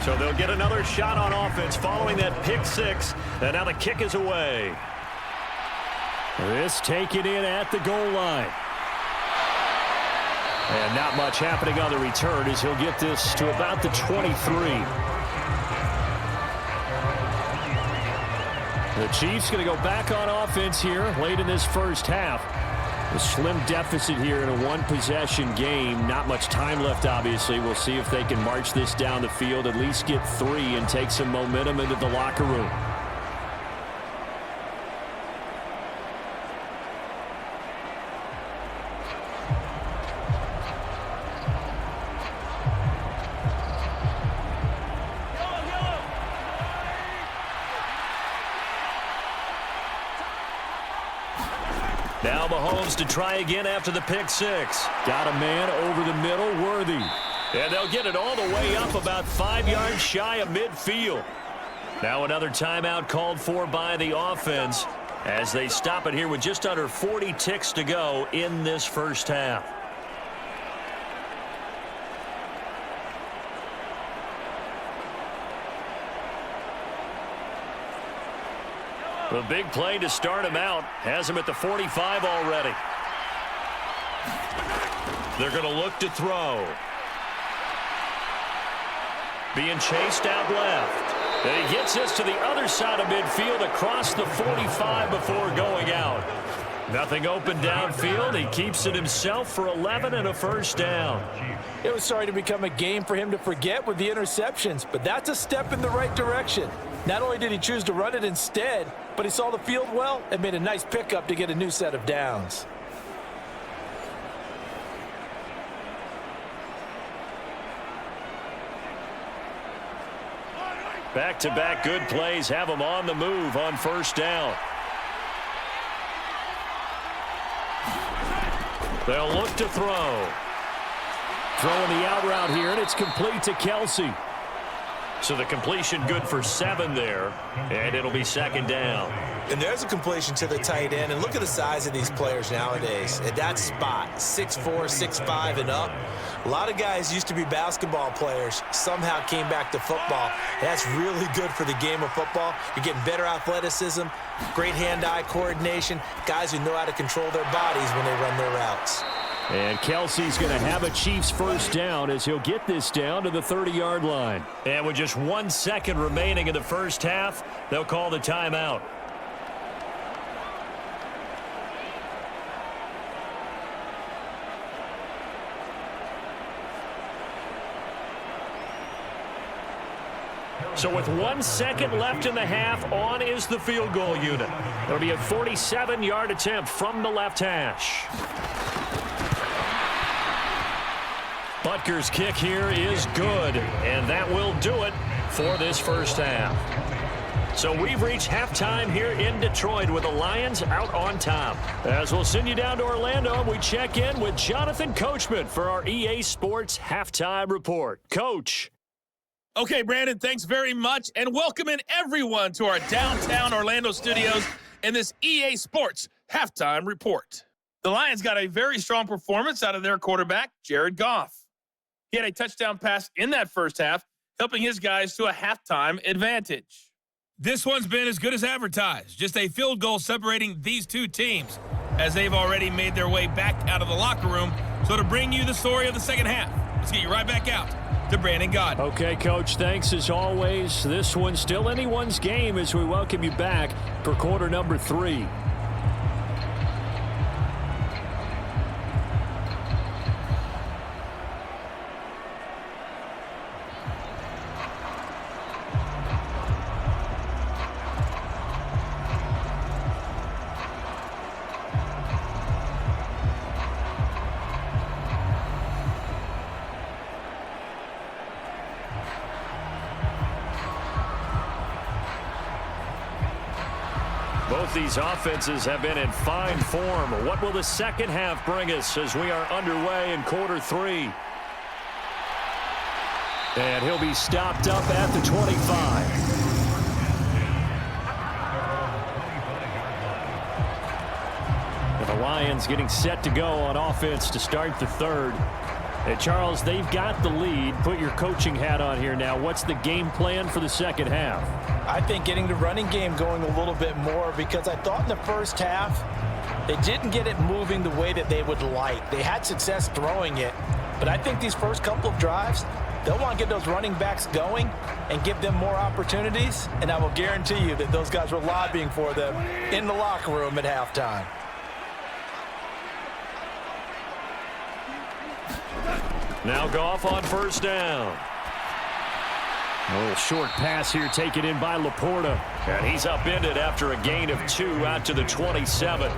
So they'll get another shot on offense following that pick six. And now the kick is away. This taken in at the goal line. And not much happening on the return as he'll get this to about the 23. The Chiefs going to go back on offense here late in this first half. A slim deficit here in a one-possession game. Not much time left, obviously. We'll see if they can march this down the field, at least get 3 and take some momentum into the locker room. Now Mahomes to try again after the pick 6. Got a man over the middle, Worthy. And they'll get it all the way up about 5 yards shy of midfield. Now another timeout called for by the offense as they stop it here with just under 40 ticks to go in this first half. The big play to start him out has him at the 45 already. They're going to look to throw. Being chased out left. And he gets this to the other side of midfield across the 45 before going out. Nothing open downfield. He keeps it himself for 11 and a first down. It was starting to become a game for him to forget with the interceptions, but that's a step in the right direction. Not only did he choose to run it instead, but he saw the field well and made a nice pickup to get a new set of downs. Back-to-back good plays have him on the move on first down. They'll look to throw. Throwing the out route here, and it's complete to Kelsey. So the completion good for 7 there, and it'll be second down. And there's a completion to the tight end, and look at the size of these players nowadays. At that spot, 6'4", 6'5", and up. A lot of guys used to be basketball players, somehow came back to football. That's really good for the game of football. You're getting better athleticism, great hand-eye coordination, guys who know how to control their bodies when they run their routes. And Kelsey's going to have a Chiefs first down as he'll get this down to the 30-yard line. And with just 1 second remaining in the first half, they'll call the timeout. So with 1 second left in the half, on is the field goal unit. It'll be a 47-yard attempt from the left hash. Butker's kick here is good, and that will do it for this first half. So we've reached halftime here in Detroit with the Lions out on top. As we'll send you down to Orlando, we check in with Jonathan Coachman for our EA Sports Halftime Report. Coach. Okay, Brandon, thanks very much, and welcome in everyone to our downtown Orlando studios in this EA Sports Halftime Report. The Lions got a very strong performance out of their quarterback, Jared Goff. He had a touchdown pass in that first half, helping his guys to a halftime advantage. This one's been as good as advertised, just a field goal separating these two teams, as they've already made their way back out of the locker room. So to bring you the story of the second half, let's get you right back out to Brandon Gaudin. Okay, Coach, thanks as always. This one's still anyone's game as we welcome you back for quarter number 3. Both these offenses have been in fine form. What will the second half bring us as we are underway in quarter 3? And he'll be stopped up at the 25. And the Lions getting set to go on offense to start the third. And Charles, they've got the lead. Put your coaching hat on here now. What's the game plan for the second half? I think getting the running game going a little bit more, because I thought in the first half they didn't get it moving the way that they would like. They had success throwing it, but I think these first couple of drives, They'll want to get those running backs going and give them more opportunities, and I will guarantee you that those guys were lobbying for them in the locker room at halftime. Now Goff on first down. A little short pass here taken in by Laporta. And he's upended after a gain of 2 out to the 27.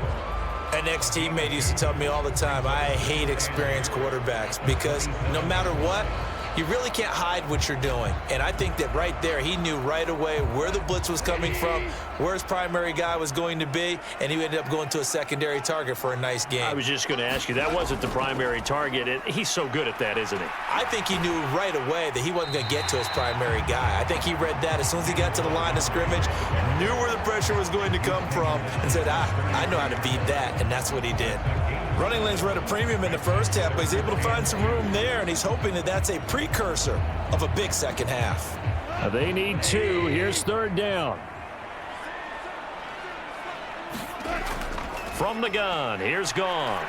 An ex-teammate used to tell me all the time, I hate experienced quarterbacks because no matter what, you really can't hide what you're doing. And I think that right there, he knew right away where the blitz was coming from, where his primary guy was going to be, and he ended up going to a secondary target for a nice game. I was just going to ask you, that wasn't the primary target. He's so good at that, isn't he? I think he knew right away that he wasn't going to get to his primary guy. I think he read that as soon as he got to the line of scrimmage, knew where the pressure was going to come from, and said, I know how to beat that, and that's what he did. Running lanes were at a premium in the first half, but he's able to find some room there, and he's hoping that that's a precursor of a big second half. They need 2. Here's third down. From the gun, here's Goff.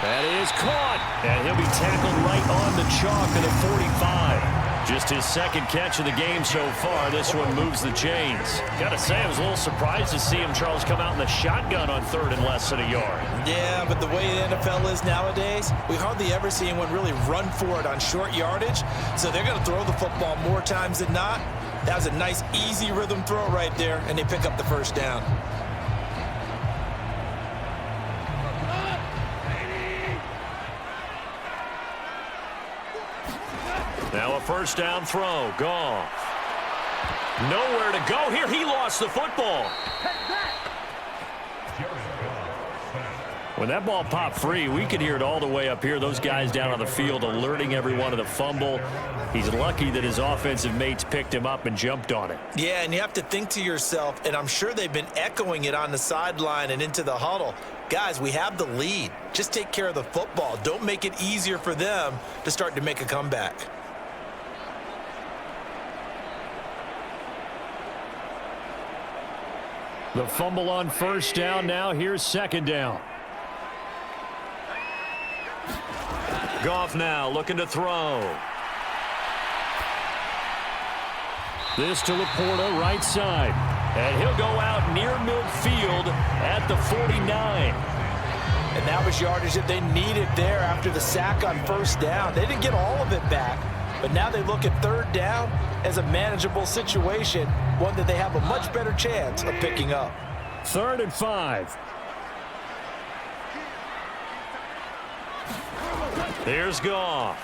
That is caught, and he'll be tackled right on the chalk at the 45. Just his second catch of the game so far. This one moves the chains. Gotta say, I was a little surprised to see him, Charles, come out in the shotgun on third and less than a yard. Yeah, but the way the NFL is nowadays, we hardly ever see anyone really run for it on short yardage. So they're going to throw the football more times than not. That was a nice, easy rhythm throw right there, and they pick up the first down. Now a first down throw. Goff. Nowhere to go here. He lost the football. When that ball popped free, we could hear it all the way up here. Those guys down on the field alerting everyone of the fumble. He's lucky that his offensive mates picked him up and jumped on it. Yeah, and you have to think to yourself, and I'm sure they've been echoing it on the sideline and into the huddle. Guys, we have the lead. Just take care of the football. Don't make it easier for them to start to make a comeback. The fumble on first down. Now here's second down. Goff now looking to throw. This to Laporta, right side. And he'll go out near midfield at the 49. And that was yardage that they needed there after the sack on first down. They didn't get all of it back, but now they look at third down as a manageable situation, one that they have a much better chance of picking up. 3rd and 5. Here's Goff.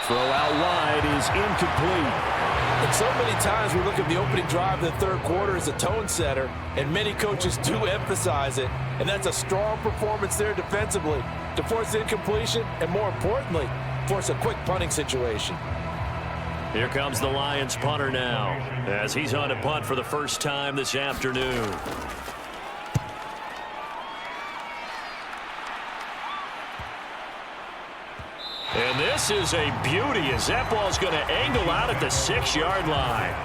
Throw out wide is incomplete. And so many times we look at the opening drive of the third quarter as a tone setter, and many coaches do emphasize it, and that's a strong performance there defensively to force incompletion and, more importantly, force a quick punting situation. Here comes the Lions punter now as he's on a punt for the first time this afternoon. And this is a beauty as that ball's going to angle out at the 6-yard line.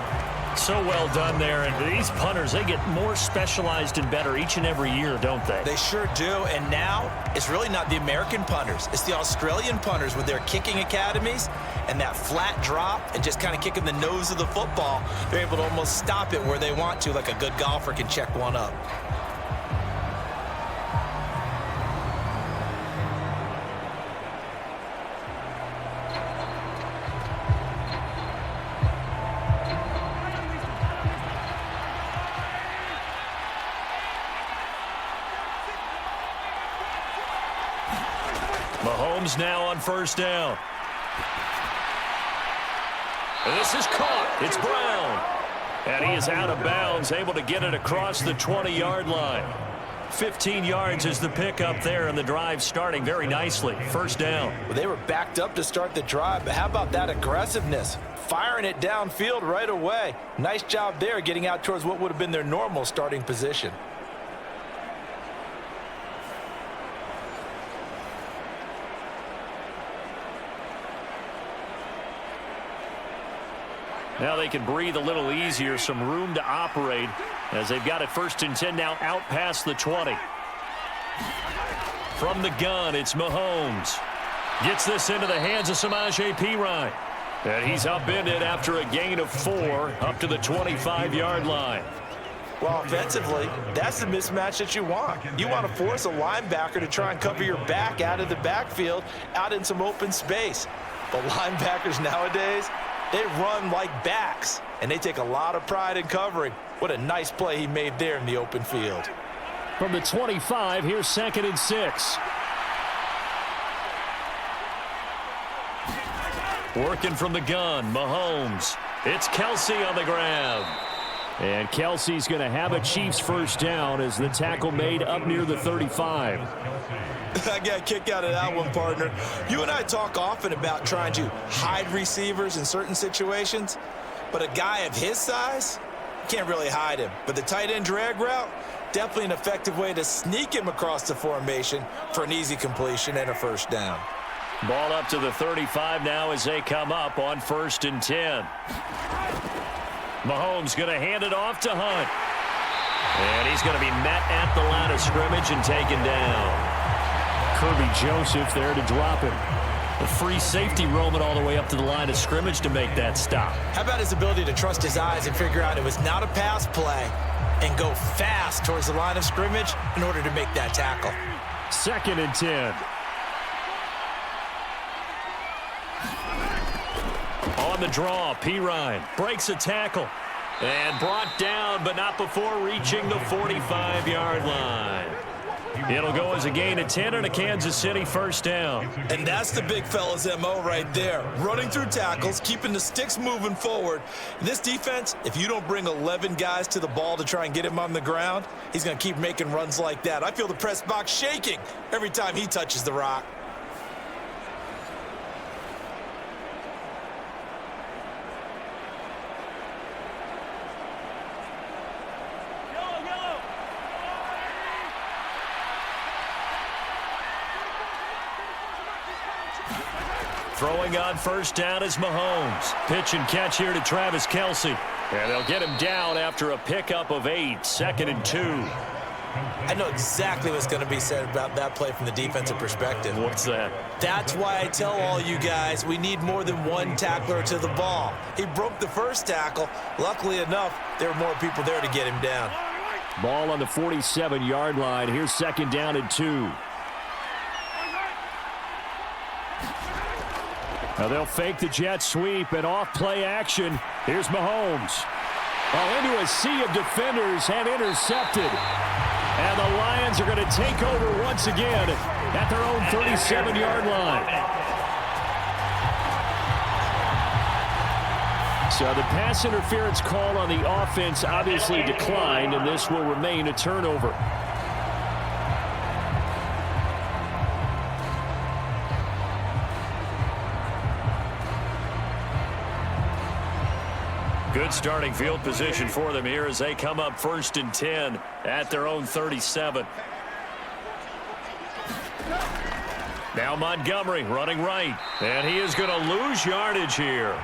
So well done there. And these punters, they get more specialized and better each and every year, don't they? They sure do. And now it's really not the American punters. It's the Australian punters with their kicking academies and that flat drop and just kind of kicking the nose of the football. They're able to almost stop it where they want to, like a good golfer can check one up. Mahomes now on first down. And this is caught. It's Brown. And he is out of bounds, able to get it across the 20-yard line. 15 yards is the pickup there, and the drive starting very nicely. First down. Well, they were backed up to start the drive, but how about that aggressiveness? Firing it downfield right away. Nice job there getting out towards what would have been their normal starting position. Now they can breathe a little easier, some room to operate as they've got it 1st and 10 now out past the 20. From the gun, it's Mahomes. Gets this into the hands of Samaje Perine. And he's upended after a gain of 4 up to the 25-yard line. Well, offensively, that's the mismatch that you want. You want to force a linebacker to try and cover your back out of the backfield, out in some open space. But linebackers nowadays, they run like backs, and they take a lot of pride in covering. What a nice play he made there in the open field. From the 25, here's 2nd and 6. Working from the gun, Mahomes. It's Kelsey on the grab. And Kelsey's going to have a Chiefs first down as the tackle made up near the 35. I got a kick out of that one, partner. You and I talk often about trying to hide receivers in certain situations, but a guy of his size, you can't really hide him. But the tight end drag route, definitely an effective way to sneak him across the formation for an easy completion and a first down. Ball up to the 35 now as they come up on 1st and 10. Mahomes going to hand it off to Hunt. And he's going to be met at the line of scrimmage and taken down. Kirby Joseph there to drop him. A free safety roaming all the way up to the line of scrimmage to make that stop. How about his ability to trust his eyes and figure out it was not a pass play and go fast towards the line of scrimmage in order to make that tackle. 2nd and 10. On the draw, Perine breaks a tackle and brought down, but not before reaching the 45-yard line. It'll go as a gain of 10 and a Kansas City first down. And that's the big fella's MO right there. Running through tackles, keeping the sticks moving forward. This defense, if you don't bring 11 guys to the ball to try and get him on the ground, he's going to keep making runs like that. I feel the press box shaking every time he touches the rock. Throwing on first down is Mahomes. Pitch and catch here to Travis Kelce. And they'll get him down after a pickup of 8. 2nd and 2. I know exactly what's going to be said about that play from the defensive perspective. What's that? That's why I tell all you guys we need more than one tackler to the ball. He broke the first tackle. Luckily enough, there were more people there to get him down. Ball on the 47-yard line. Here's 2nd down and 2. Now they'll fake the jet sweep and off play action. Here's Mahomes. Into a sea of defenders and intercepted. And the Lions are going to take over once again at their own 37-yard line. So the pass interference call on the offense obviously declined, and this will remain a turnover. Good starting field position for them here as they come up 1st and 10 at their own 37. Now Montgomery running right, and he is going to lose yardage here.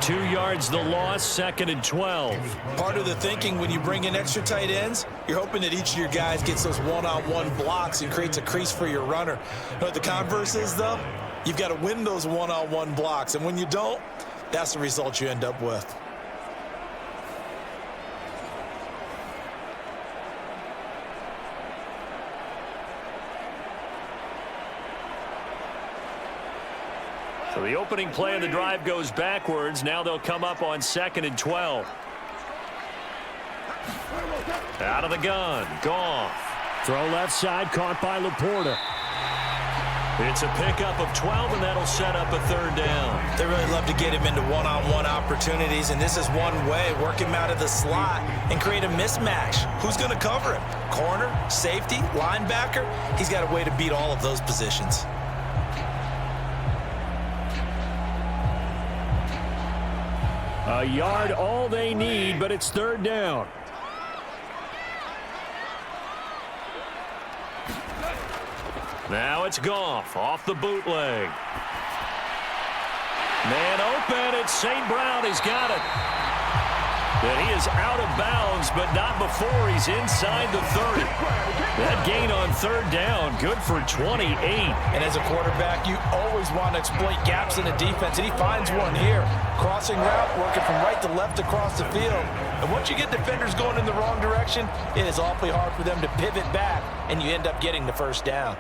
2 yards the loss, 2nd and 12. Part of the thinking when you bring in extra tight ends, you're hoping that each of your guys gets those one-on-one blocks and creates a crease for your runner. You know what the converse is, though? You've got to win those one-on-one blocks, and when you don't, that's the result you end up with. So the opening play of the drive goes backwards. Now they'll come up on 2nd and 12. Out of the gun. Goff. Throw left side, caught by Laporta. It's a pickup of 12, and that'll set up a 3rd down. They really love to get him into one-on-one opportunities, and this is one way. Work him out of the slot and create a mismatch. Who's going to cover him? Corner, safety, linebacker? He's got a way to beat all of those positions. A yard all they need, but it's 3rd down. Now it's Goff off the bootleg. Man open. It's St. Brown. He's got it. And he is out of bounds, but not before he's inside the 30. That gain on third down, good for 28. And as a quarterback, you always want to exploit gaps in the defense, and he finds one here. Crossing route, working from right to left across the field. And once you get defenders going in the wrong direction, it is awfully hard for them to pivot back, and you end up getting the first down.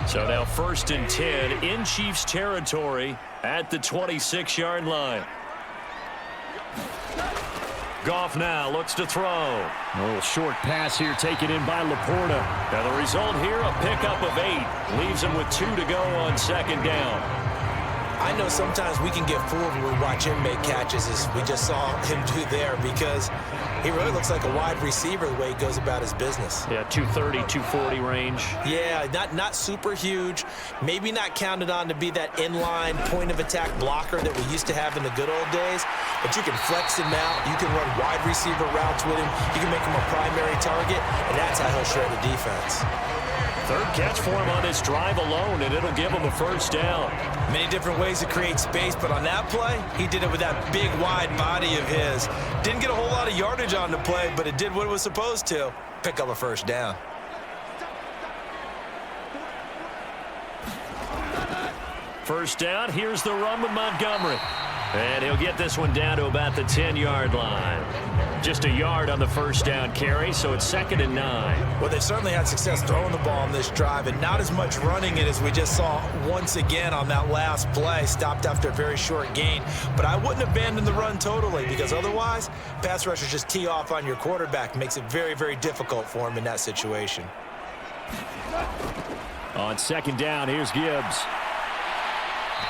So now 1st and 10 in Chiefs territory at the 26-yard line. Goff now looks to throw. A little short pass here taken in by Laporta. Now the result here, a pickup of 8. Leaves him with 2 to go on 2nd down. I know sometimes we can get fooled when we watch him make catches, as we just saw him do there, because he really looks like a wide receiver the way he goes about his business. Yeah, 230, 240 range. Yeah, not super huge. Maybe not counted on to be that inline point-of-attack blocker that we used to have in the good old days, but you can flex him out. You can run wide receiver routes with him. You can make him a primary target, and that's how he'll shred a defense. 3rd catch for him on this drive alone, and it'll give him a first down. Many different ways to create space, but on that play, he did it with that big, wide body of his. Didn't get a whole lot of yardage on the play, but it did what it was supposed to. Pick up a first down. First down, here's the run with Montgomery. And he'll get this one down to about the 10-yard line. Just a yard on the first down carry, so it's 2nd and 9. Well, they certainly had success throwing the ball on this drive, and not as much running it as we just saw once again on that last play. Stopped after a very short gain. But I wouldn't abandon the run totally, because otherwise, pass rushers just tee off on your quarterback. Makes it very, very difficult for him in that situation. On 2nd down, here's Gibbs.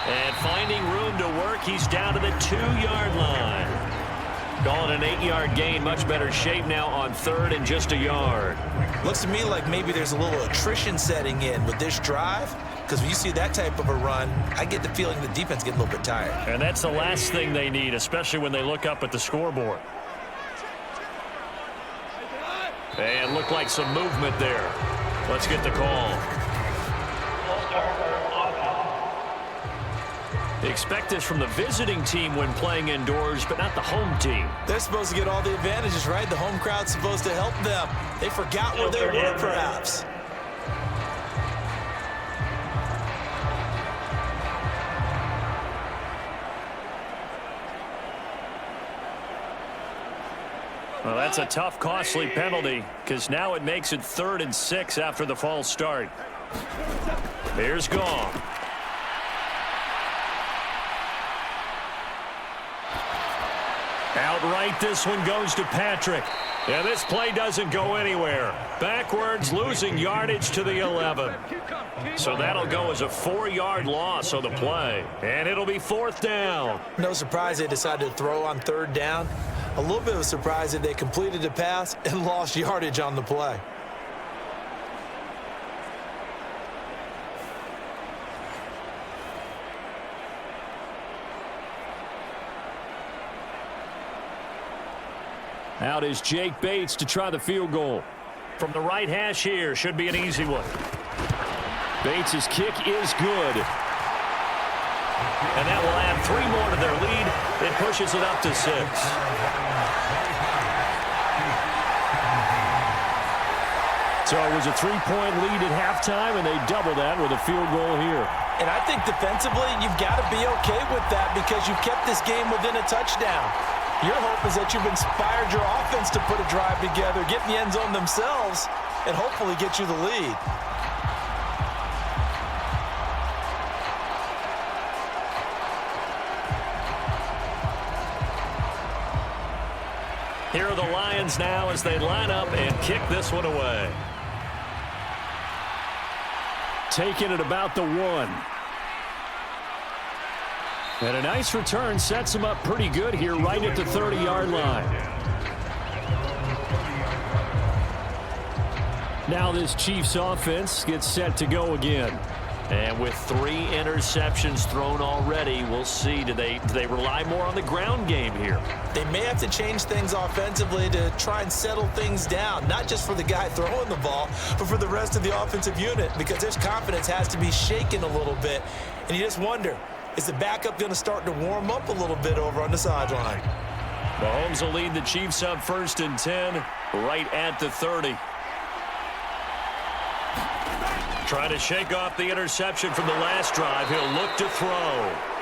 And finding room to work, he's down to the 2-yard line. Call it an 8-yard gain, much better shape now on 3rd and just a yard. Looks to me like maybe there's a little attrition setting in with this drive, because when you see that type of a run, I get the feeling the defense gets a little bit tired. And that's the last thing they need, especially when they look up at the scoreboard. And looked like some movement there. Let's get the call. They expect this from the visiting team when playing indoors, but not the home team. They're supposed to get all the advantages, right? The home crowd's supposed to help them. They forgot where they were, perhaps. Well, that's a tough, costly penalty, because now it makes it 3rd and 6 after the false start. Here's Goff. Outright, this one goes to Patrick. Yeah, this play doesn't go anywhere. Backwards, losing yardage to the 11. So that'll go as a 4-yard loss on the play. And it'll be 4th down. No surprise they decided to throw on 3rd down. A little bit of a surprise that they completed the pass and lost yardage on the play. Out is Jake Bates to try the field goal. From the right hash here, should be an easy one. Bates' kick is good. And that will add 3 more to their lead. It pushes it up to 6. So it was a 3-point lead at halftime, and they double that with a field goal here. And I think defensively, you've got to be okay with that, because you've kept this game within a touchdown. Your hope is that you've inspired your offense to put a drive together, get in the end zone themselves, and hopefully get you the lead. Here are the Lions now as they line up and kick this one away. Taken at about the 1. And a nice return sets him up pretty good here right at the 30-yard line. Now this Chiefs offense gets set to go again. And with 3 interceptions thrown already, we'll see. Do they rely more on the ground game here? They may have to change things offensively to try and settle things down, not just for the guy throwing the ball, but for the rest of the offensive unit, because their confidence has to be shaken a little bit. And you just wonder, is the backup going to start to warm up a little bit over on the sideline? Mahomes will lead the Chiefs up 1st and 10, right at the 30. Trying to shake off the interception from the last drive. He'll look to throw.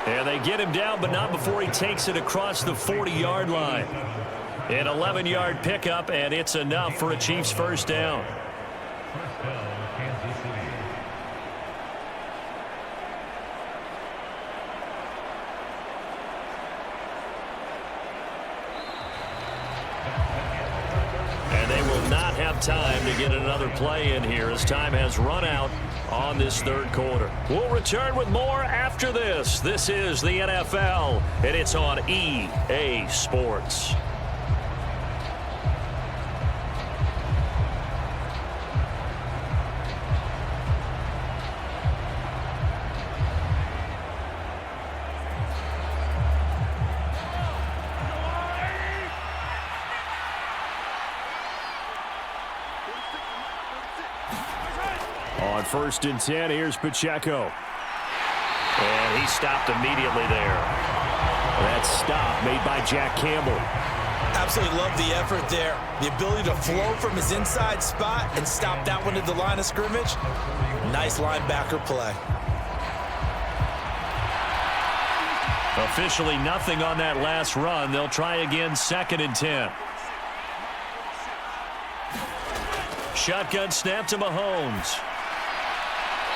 And they get him down, but not before he takes it across the 40-yard line. An 11-yard pickup, and it's enough for a Chiefs first down. Time to get another play in here as time has run out on this 3rd quarter. We'll return with more after this. This is the NFL, and it's on EA Sports. On 1st and 10, here's Pacheco. And he stopped immediately there. That stop made by Jack Campbell. Absolutely love the effort there. The ability to flow from his inside spot and stop that one at the line of scrimmage. Nice linebacker play. Officially nothing on that last run. They'll try again 2nd and 10. Shotgun snap to Mahomes.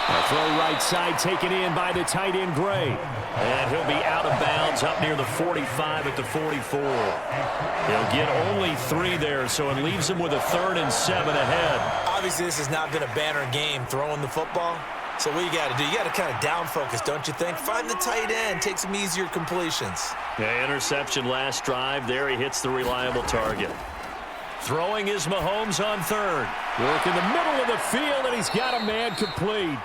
A throw right side taken in by the tight end Gray. And he'll be out of bounds up near the 45 at the 44. He'll get only 3 there, so it leaves him with a 3rd and 7 ahead. Obviously, this has not been a banner game throwing the football. So what you got to do, you got to kind of down focus, don't you think? Find the tight end, take some easier completions. Yeah, interception last drive. There he hits the reliable target. Throwing is Mahomes on 3rd. Work in the middle of the field, and he's got a man complete.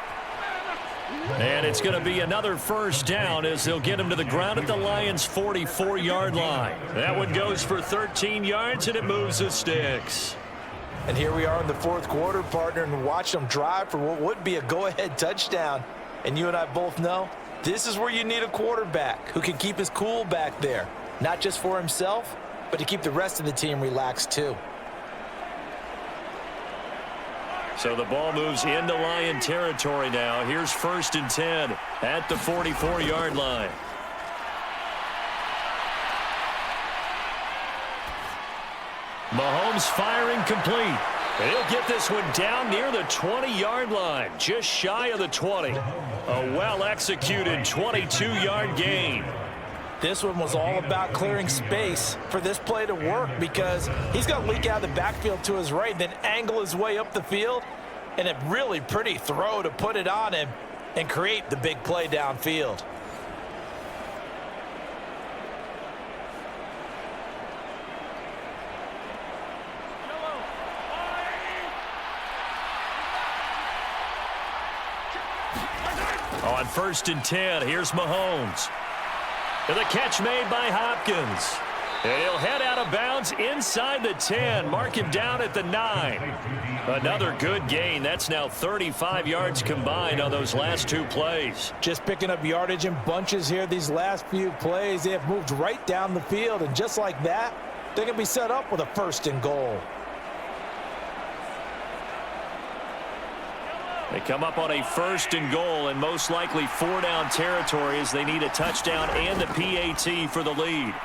And it's going to be another first down as they'll get him to the ground at the Lions' 44-yard line. That one goes for 13 yards, and it moves the sticks. And here we are in the 4th quarter, partner, and watch them drive for what would be a go-ahead touchdown. And you and I both know this is where you need a quarterback who can keep his cool back there, not just for himself, but to keep the rest of the team relaxed too. So the ball moves into Lion territory now. Here's 1st and 10 at the 44-yard line. Mahomes firing complete. And he'll get this one down near the 20-yard line, just shy of the 20. A well-executed 22-yard gain. This one was all about clearing space for this play to work because he's going to leak out of the backfield to his right, then angle his way up the field, and a really pretty throw to put it on him and create the big play downfield. On 1st and 10, here's Mahomes. And the catch made by Hopkins. And he'll head out of bounds inside the 10. Mark him down at the 9. Another good gain. That's now 35 yards combined on those last 2 plays. Just picking up yardage in bunches here these last few plays. They have moved right down the field, and just like that, they're going to be set up with a 1st and goal. They come up on a 1st and goal and most likely 4-down territory as they need a touchdown and a PAT for the lead.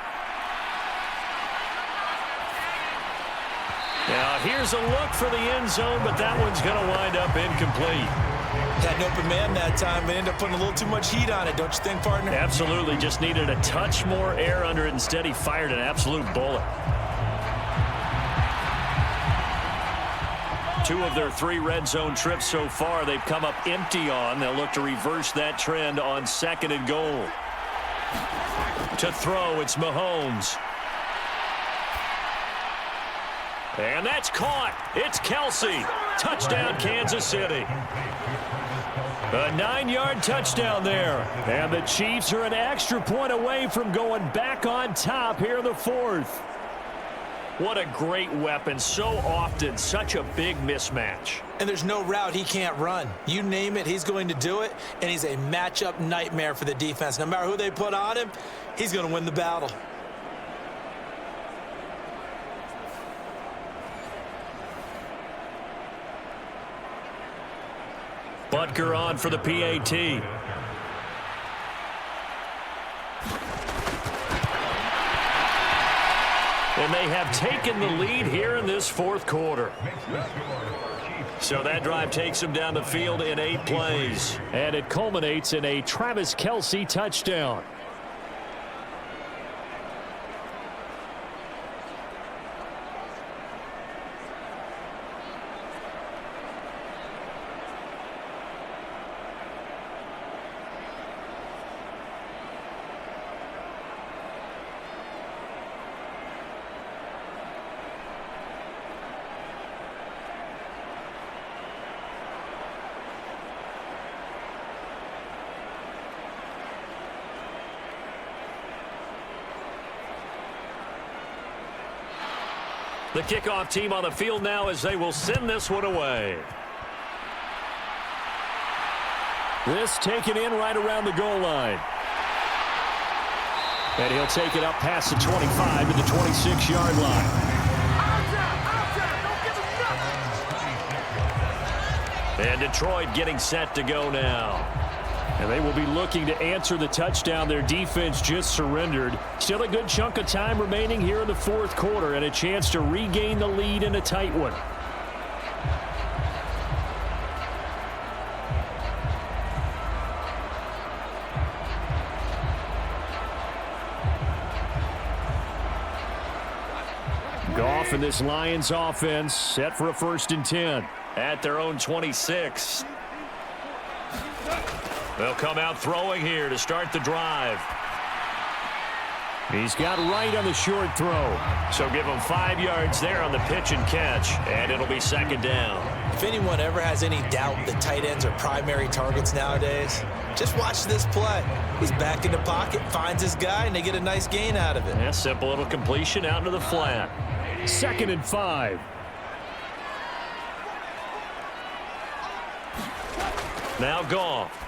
Now here's a look for the end zone, but that one's going to wind up incomplete. Had an open man that time, but ended up putting a little too much heat on it, don't you think, partner? Absolutely. Just needed a touch more air under it. Instead, he fired an absolute bullet. 2 of their 3 red zone trips so far, they've come up empty on. They'll look to reverse that trend on 2nd and goal. To throw, it's Mahomes. And that's caught. It's Kelsey. Touchdown, Kansas City. A 9-yard touchdown there. And the Chiefs are an extra point away from going back on top here in the fourth. What a great weapon. So often, such a big mismatch. And there's no route he can't run. You name it, he's going to do it. And he's a matchup nightmare for the defense. No matter who they put on him, he's going to win the battle. Butker on for the PAT. And they have taken the lead here in this fourth quarter. So that drive takes them down the field in 8 plays. And it culminates in a Travis Kelce touchdown. The kickoff team on the field now as they will send this one away. This taken in right around the goal line. And he'll take it up past the 25 to the 26-yard line. And Detroit getting set to go now. And they will be looking to answer the touchdown their defense just surrendered. Still a good chunk of time remaining here in the fourth quarter and a chance to regain the lead in a tight one. Goff and this Lions offense set for a 1st and 10. At their own 26. They'll come out throwing here to start the drive. He's got right on the short throw. So give him 5 yards there on the pitch and catch, and it'll be 2nd down. If anyone ever has any doubt that tight ends are primary targets nowadays, just watch this play. He's back in the pocket, finds his guy, and they get a nice gain out of it. Yeah, simple little completion out into the flat. 2nd and 5. Now Goff.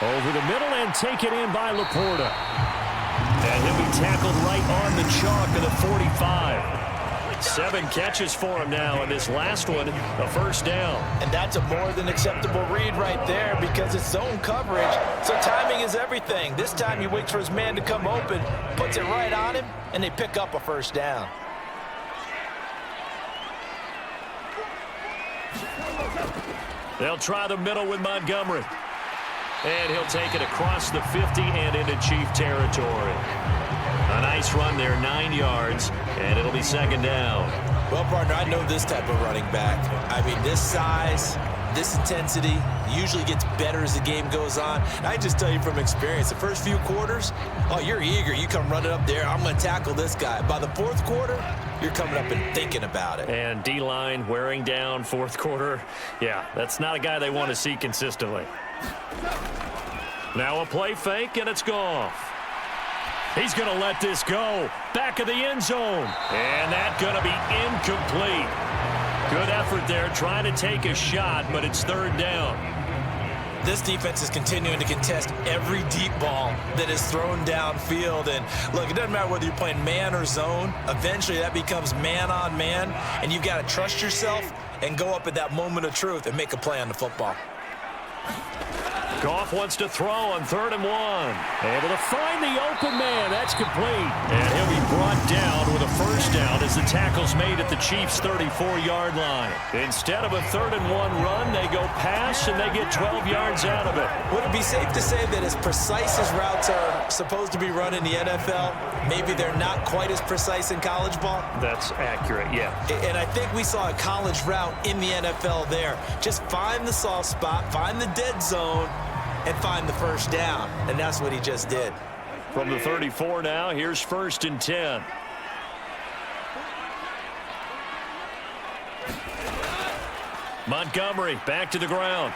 Over the middle and taken in by Laporta. And he'll be tackled right on the chalk of the 45. 7 catches for him now, and this last one, a 1st down. And that's a more than acceptable read right there because it's zone coverage, so timing is everything. This time he waits for his man to come open, puts it right on him, and they pick up a 1st down. They'll try the middle with Montgomery. And he'll take it across the 50 and into Chief territory. A nice run there, 9 yards, and it'll be 2nd down. Well, partner, I know this type of running back. I mean, this size, this intensity usually gets better as the game goes on. And I just tell you from experience, the first few quarters, oh, you're eager. You come running up there, I'm going to tackle this guy. By the 4th quarter, you're coming up and thinking about it. And D-line wearing down 4th quarter. Yeah, that's not a guy they want to see consistently. Now a play fake, and it's Goff. He's going to let this go. Back of the end zone. And that's going to be incomplete. Good effort there trying to take a shot, but it's 3rd down. This defense is continuing to contest every deep ball that is thrown downfield. And look, it doesn't matter whether you're playing man or zone. Eventually that becomes man on man, and you've got to trust yourself and go up at that moment of truth and make a play on the football. Goff wants to throw on 3rd and 1. Able to find the open man. That's complete. And he'll be brought down with a 1st down as the tackle's made at the Chiefs' 34-yard line. Instead of a 3rd and 1 run, they go pass, and they get 12 yards out of it. Would it be safe to say that as precise as routes are supposed to be run in the NFL, maybe they're not quite as precise in college ball? That's accurate, yeah. And I think we saw a college route in the NFL there. Just find the soft spot, find the dead zone, and find the 1st down. And that's what he just did. From the 34 now, here's 1st and 10. Montgomery back to the ground.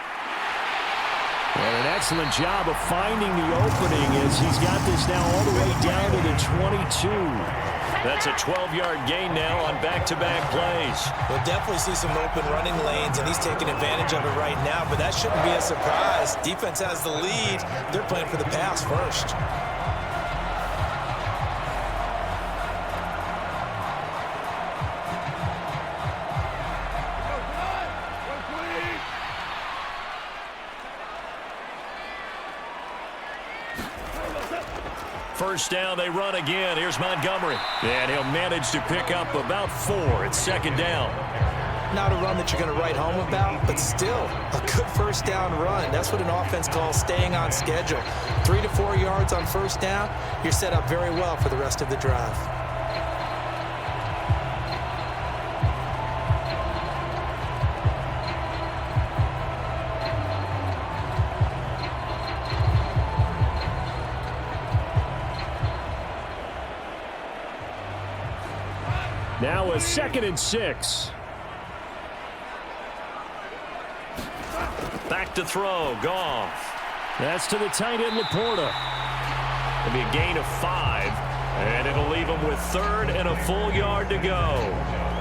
And an excellent job of finding the opening as he's got this now all the way down to the 22. That's a 12-yard gain now on back-to-back plays. We'll definitely see some open running lanes, and he's taking advantage of it right now, but that shouldn't be a surprise. Defense has the lead. They're playing for the pass first. First down, they run again. Here's Montgomery. And he'll manage to pick up about 4. It's second down. Not a run that you're going to write home about, but still a good first down run. That's what an offense calls staying on schedule. 3 to 4 yards on first down, you're set up very well for the rest of the drive. Now a 2nd and 6. Back to throw. Goff. That's to the tight end, Laporta. It'll be a gain of 5, and it'll leave them with 3rd and a full yard to go.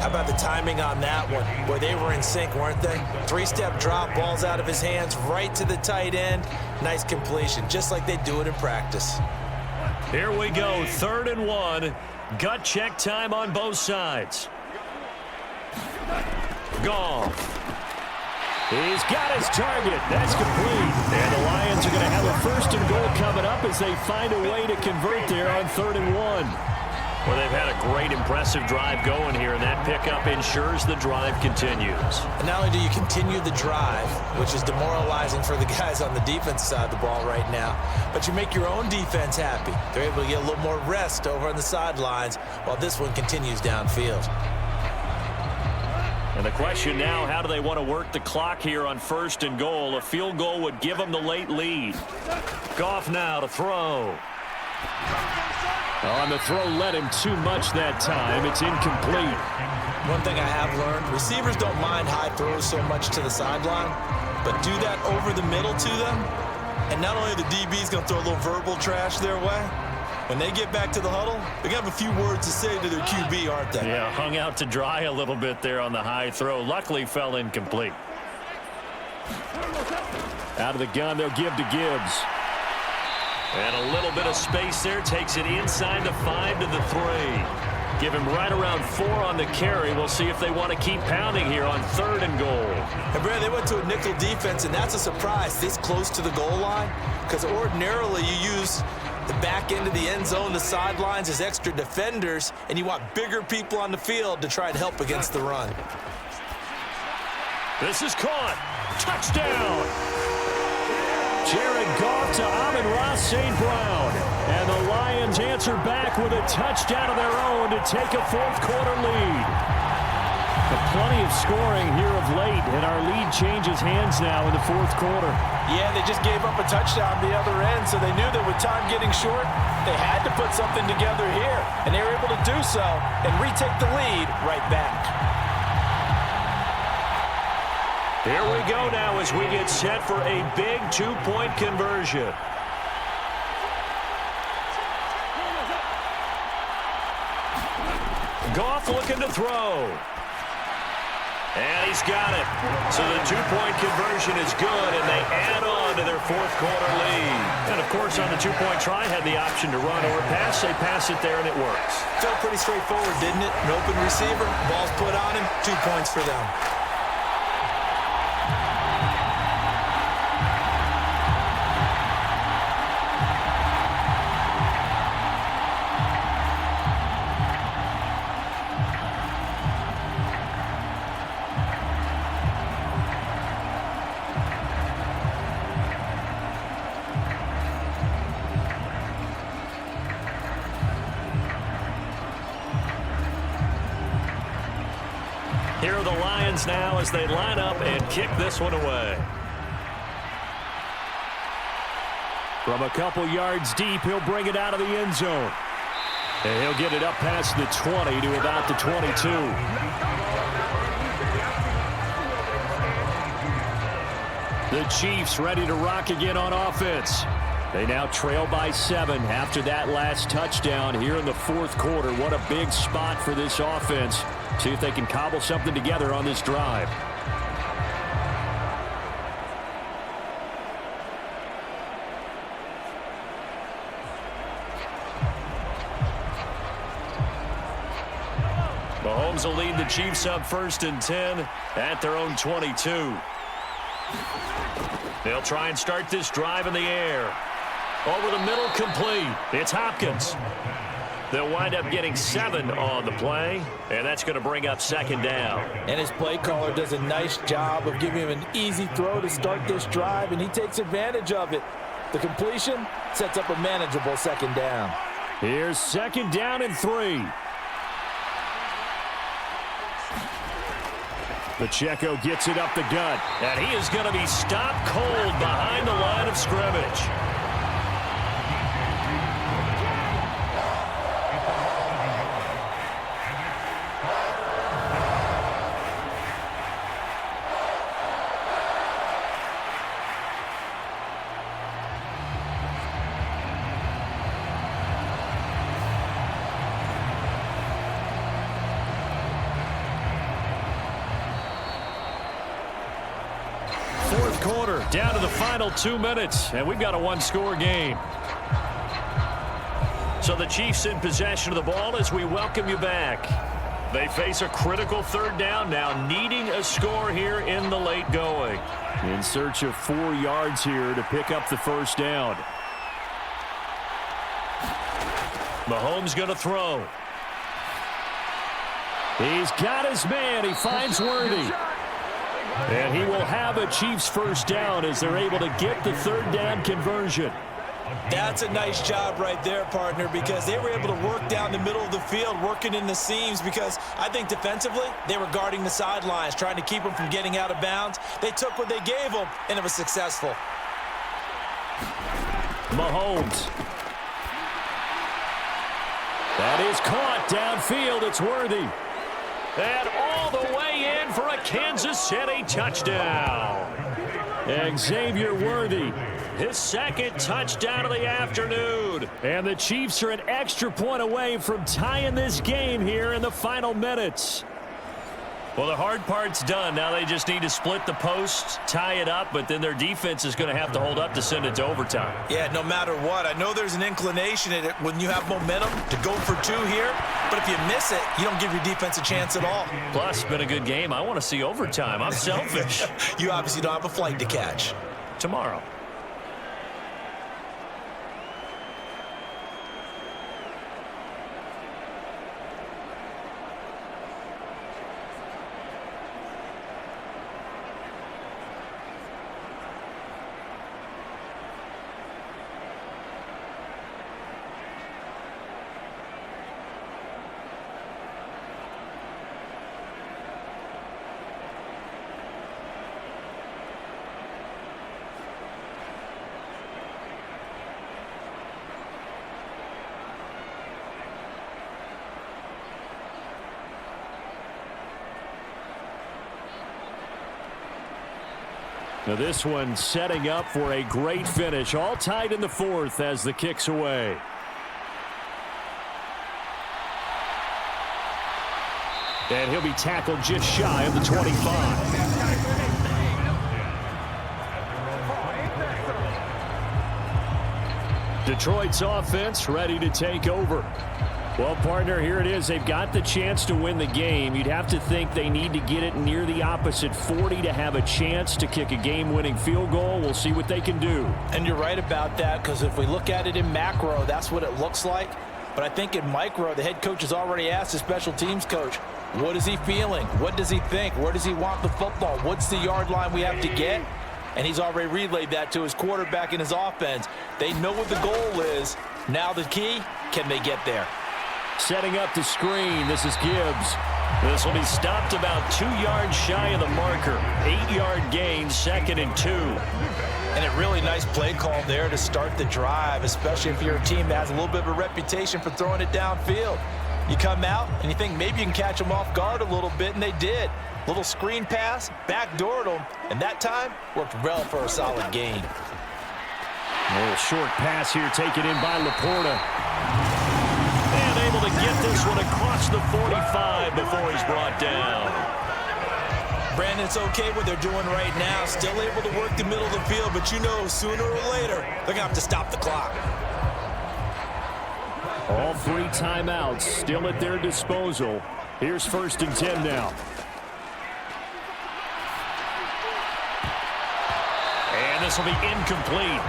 How about the timing on that one? Boy, they were in sync, weren't they? 3-step drop, ball's out of his hands, right to the tight end. Nice completion, just like they do it in practice. Here we go, 3rd and 1. Gut check time on both sides. Goff. He's got his target. That's complete. And the Lions are going to have a 1st and goal coming up as they find a way to convert there on 3rd and 1. Well, they've had a great, impressive drive going here, and that pickup ensures the drive continues. And not only do you continue the drive, which is demoralizing for the guys on the defense side of the ball right now, but you make your own defense happy. They're able to get a little more rest over on the sidelines while this one continues downfield. And the question now, how do they want to work the clock here on 1st and goal? A field goal would give them the late lead. Goff now to throw. On the throw, led him too much that time. It's incomplete. One thing I have learned, receivers don't mind high throws so much to the sideline, but do that over the middle to them, and not only are the DBs going to throw a little verbal trash their way, when they get back to the huddle, they're going to have a few words to say to their QB, aren't they? Yeah, hung out to dry a little bit there on the high throw. Luckily, fell incomplete. Out of the gun, they'll give to Gibbs. And a little bit of space there. Takes it inside the 5 to the 3. Give him right around 4 on the carry. We'll see if they want to keep pounding here on 3rd and goal. And Brad, they went to a nickel defense, and that's a surprise this close to the goal line, because ordinarily you use the back end of the end zone, the sidelines as extra defenders, and you want bigger people on the field to try and help against the run. This is caught. Touchdown. Jared Goff to Amon-Ra St. Brown. And the Lions answer back with a touchdown of their own to take a 4th quarter lead. But plenty of scoring here of late, and our lead changes hands now in the 4th quarter. Yeah, they just gave up a touchdown the other end, so they knew that with time getting short, they had to put something together here. And they were able to do so and retake the lead right back. Here we go now as we get set for a big 2-point conversion. Goff looking to throw. And he's got it. So the 2-point conversion is good, and they add on to their 4th quarter lead. And, of course, on the 2-point try, had the option to run or pass. They pass it there, and it works. Felt pretty straightforward, didn't it? An open receiver, ball's put on him, 2 points for them. Here are the Lions now as they line up and kick this one away. From a couple yards deep, he'll bring it out of the end zone. And he'll get it up past the 20 to about the 22. The Chiefs ready to rock again on offense. They now trail by 7 after that last touchdown here in the fourth quarter. What a big spot for this offense. See if they can cobble something together on this drive. Mahomes will lead the Chiefs up 1st and 10 at their own 22. They'll try and start this drive in the air. Over the middle, complete. It's Hopkins. They'll wind up getting 7 on the play, and that's going to bring up 2nd down. And his play caller does a nice job of giving him an easy throw to start this drive, and he takes advantage of it. The completion sets up a manageable 2nd down. Here's 2nd down and 3. Pacheco gets it up the gut. And he is going to be stopped cold behind the line of scrimmage. Quarter down to the final 2 minutes, and we've got a 1-score game. So the Chiefs in possession of the ball as we welcome you back. They face a critical 3rd down now, needing a score here in the late going. In search of 4 yards here to pick up the 1st down. Mahomes going to throw. He's got his man. He finds Worthy. And he will have a Chiefs 1st down as they're able to get the 3rd down conversion. That's a nice job right there, partner, because they were able to work down the middle of the field, working in the seams, because I think defensively they were guarding the sidelines, trying to keep them from getting out of bounds. They took what they gave them, and it was successful. Mahomes. That is caught downfield. It's Worthy. And all the way in for a Kansas City touchdown. Xavier Worthy. His 2nd touchdown of the afternoon. And the Chiefs are an extra point away from tying this game here in the final minutes. Well, the hard part's done. Now they just need to split the post, tie it up, but then their defense is going to have to hold up to send it to overtime. Yeah, no matter what. I know there's an inclination in it when you have momentum to go for 2 here, but if you miss it, you don't give your defense a chance at all. Plus, it's been a good game. I want to see overtime. I'm selfish. You obviously don't have a flight to catch. Tomorrow. Now this one setting up for a great finish. All tied in the 4th as the kick's away. And he'll be tackled just shy of the 25. Detroit's offense ready to take over. Well, partner, here it is. They've got the chance to win the game. You'd have to think they need to get it near the opposite 40 to have a chance to kick a game-winning field goal. We'll see what they can do. And you're right about that, because if we look at it in macro, that's what it looks like. But I think in micro, the head coach has already asked the special teams coach, what is he feeling? What does he think? Where does he want the football? What's the yard line we have to get? And he's already relayed that to his quarterback and his offense. They know what the goal is. Now the key, can they get there? Setting up the screen, this is Gibbs. This will be stopped about 2 yards shy of the marker. 8-yard gain, 2nd and 2. And a really nice play call there to start the drive, especially if you're a team that has a little bit of a reputation for throwing it downfield. You come out and you think maybe you can catch them off guard a little bit, and they did. Little screen pass, backdoored him, and that time worked well for a solid gain. A little short pass here taken in by Laporta. And able to get this one across the 45 before he's brought down. Brandon, it's okay what they're doing right now. Still able to work the middle of the field, but you know sooner or later they're going to have to stop the clock. All 3 timeouts still at their disposal. Here's 1st and 10 now. And this will be incomplete.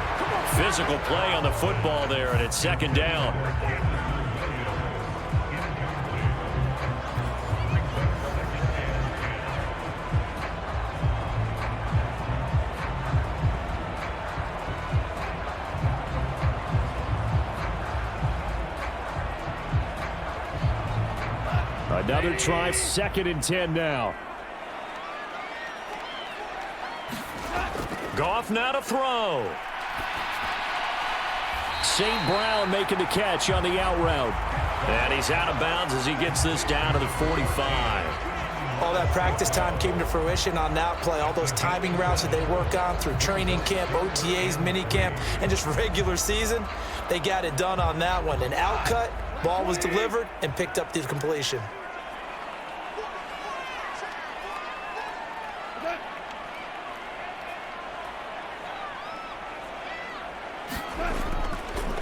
Physical play on the football there, and it's 2nd down. Another try, 2nd and 10 now. Goff now to throw. St. Brown making the catch on the out route. And he's out of bounds as he gets this down to the 45. All that practice time came to fruition on that play. All those timing routes that they work on through training camp, OTAs, mini camp, and just regular season, they got it done on that one. An out cut, ball was delivered, and picked up the completion.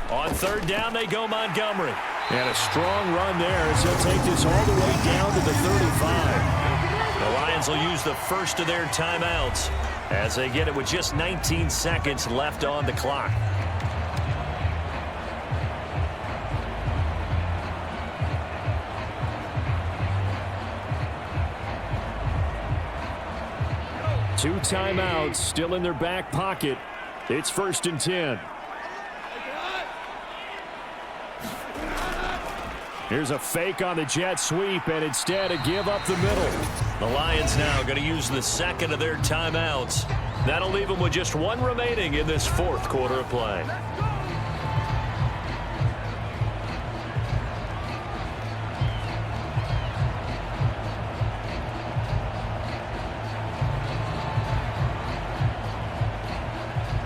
On 3rd down, they go Montgomery. And a strong run there as he'll take this all the way down to the 35. The Lions will use the first of their timeouts as they get it with just 19 seconds left on the clock. Two timeouts still in their back pocket. It's 1st and 10. Here's a fake on the jet sweep, and instead a give up the middle. The Lions now going to use the 2nd of their timeouts. That'll leave them with just 1 remaining in this 4th quarter of play.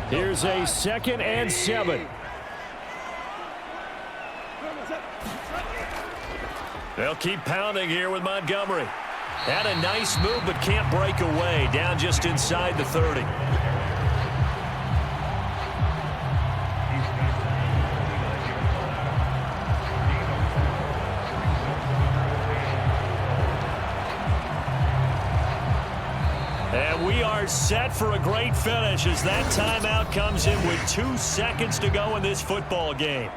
Here's a 2nd and 7. They'll keep pounding here with Montgomery. Had a nice move, but can't break away. Down just inside the 30. And we are set for a great finish as that timeout comes in with 2 seconds to go in this football game.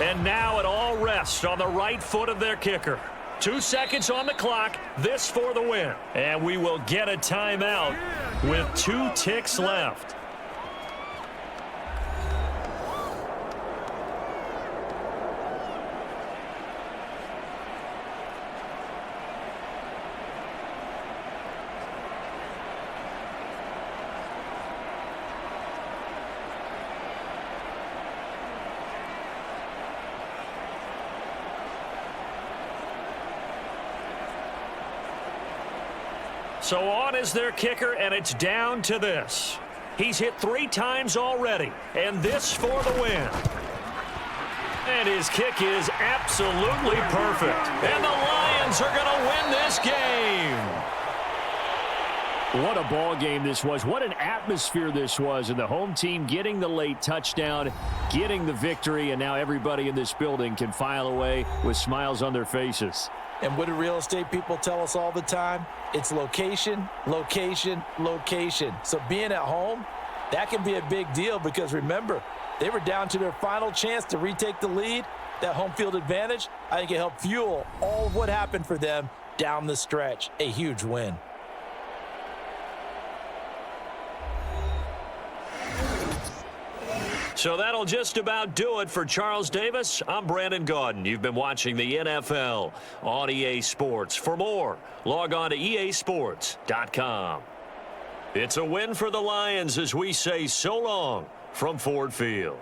And now it all rests on the right foot of their kicker. 2 seconds on the clock. This for the win. And we will get a timeout with 2 ticks left. So on is their kicker, and it's down to this. He's hit 3 times already, and this for the win. And his kick is absolutely perfect. And the Lions are going to win this game. What a ball game this was. What an atmosphere this was. And the home team getting the late touchdown, getting the victory, and now everybody in this building can file away with smiles on their faces. And what do real estate people tell us all the time? It's location, location, location. So being at home, that can be a big deal because remember, they were down to their final chance to retake the lead. That home field advantage, I think it helped fuel all of what happened for them down the stretch. A huge win. So that'll just about do it for Charles Davis. I'm Brandon Gaudin. You've been watching the NFL on EA Sports. For more, log on to easports.com. It's a win for the Lions as we say so long from Ford Field.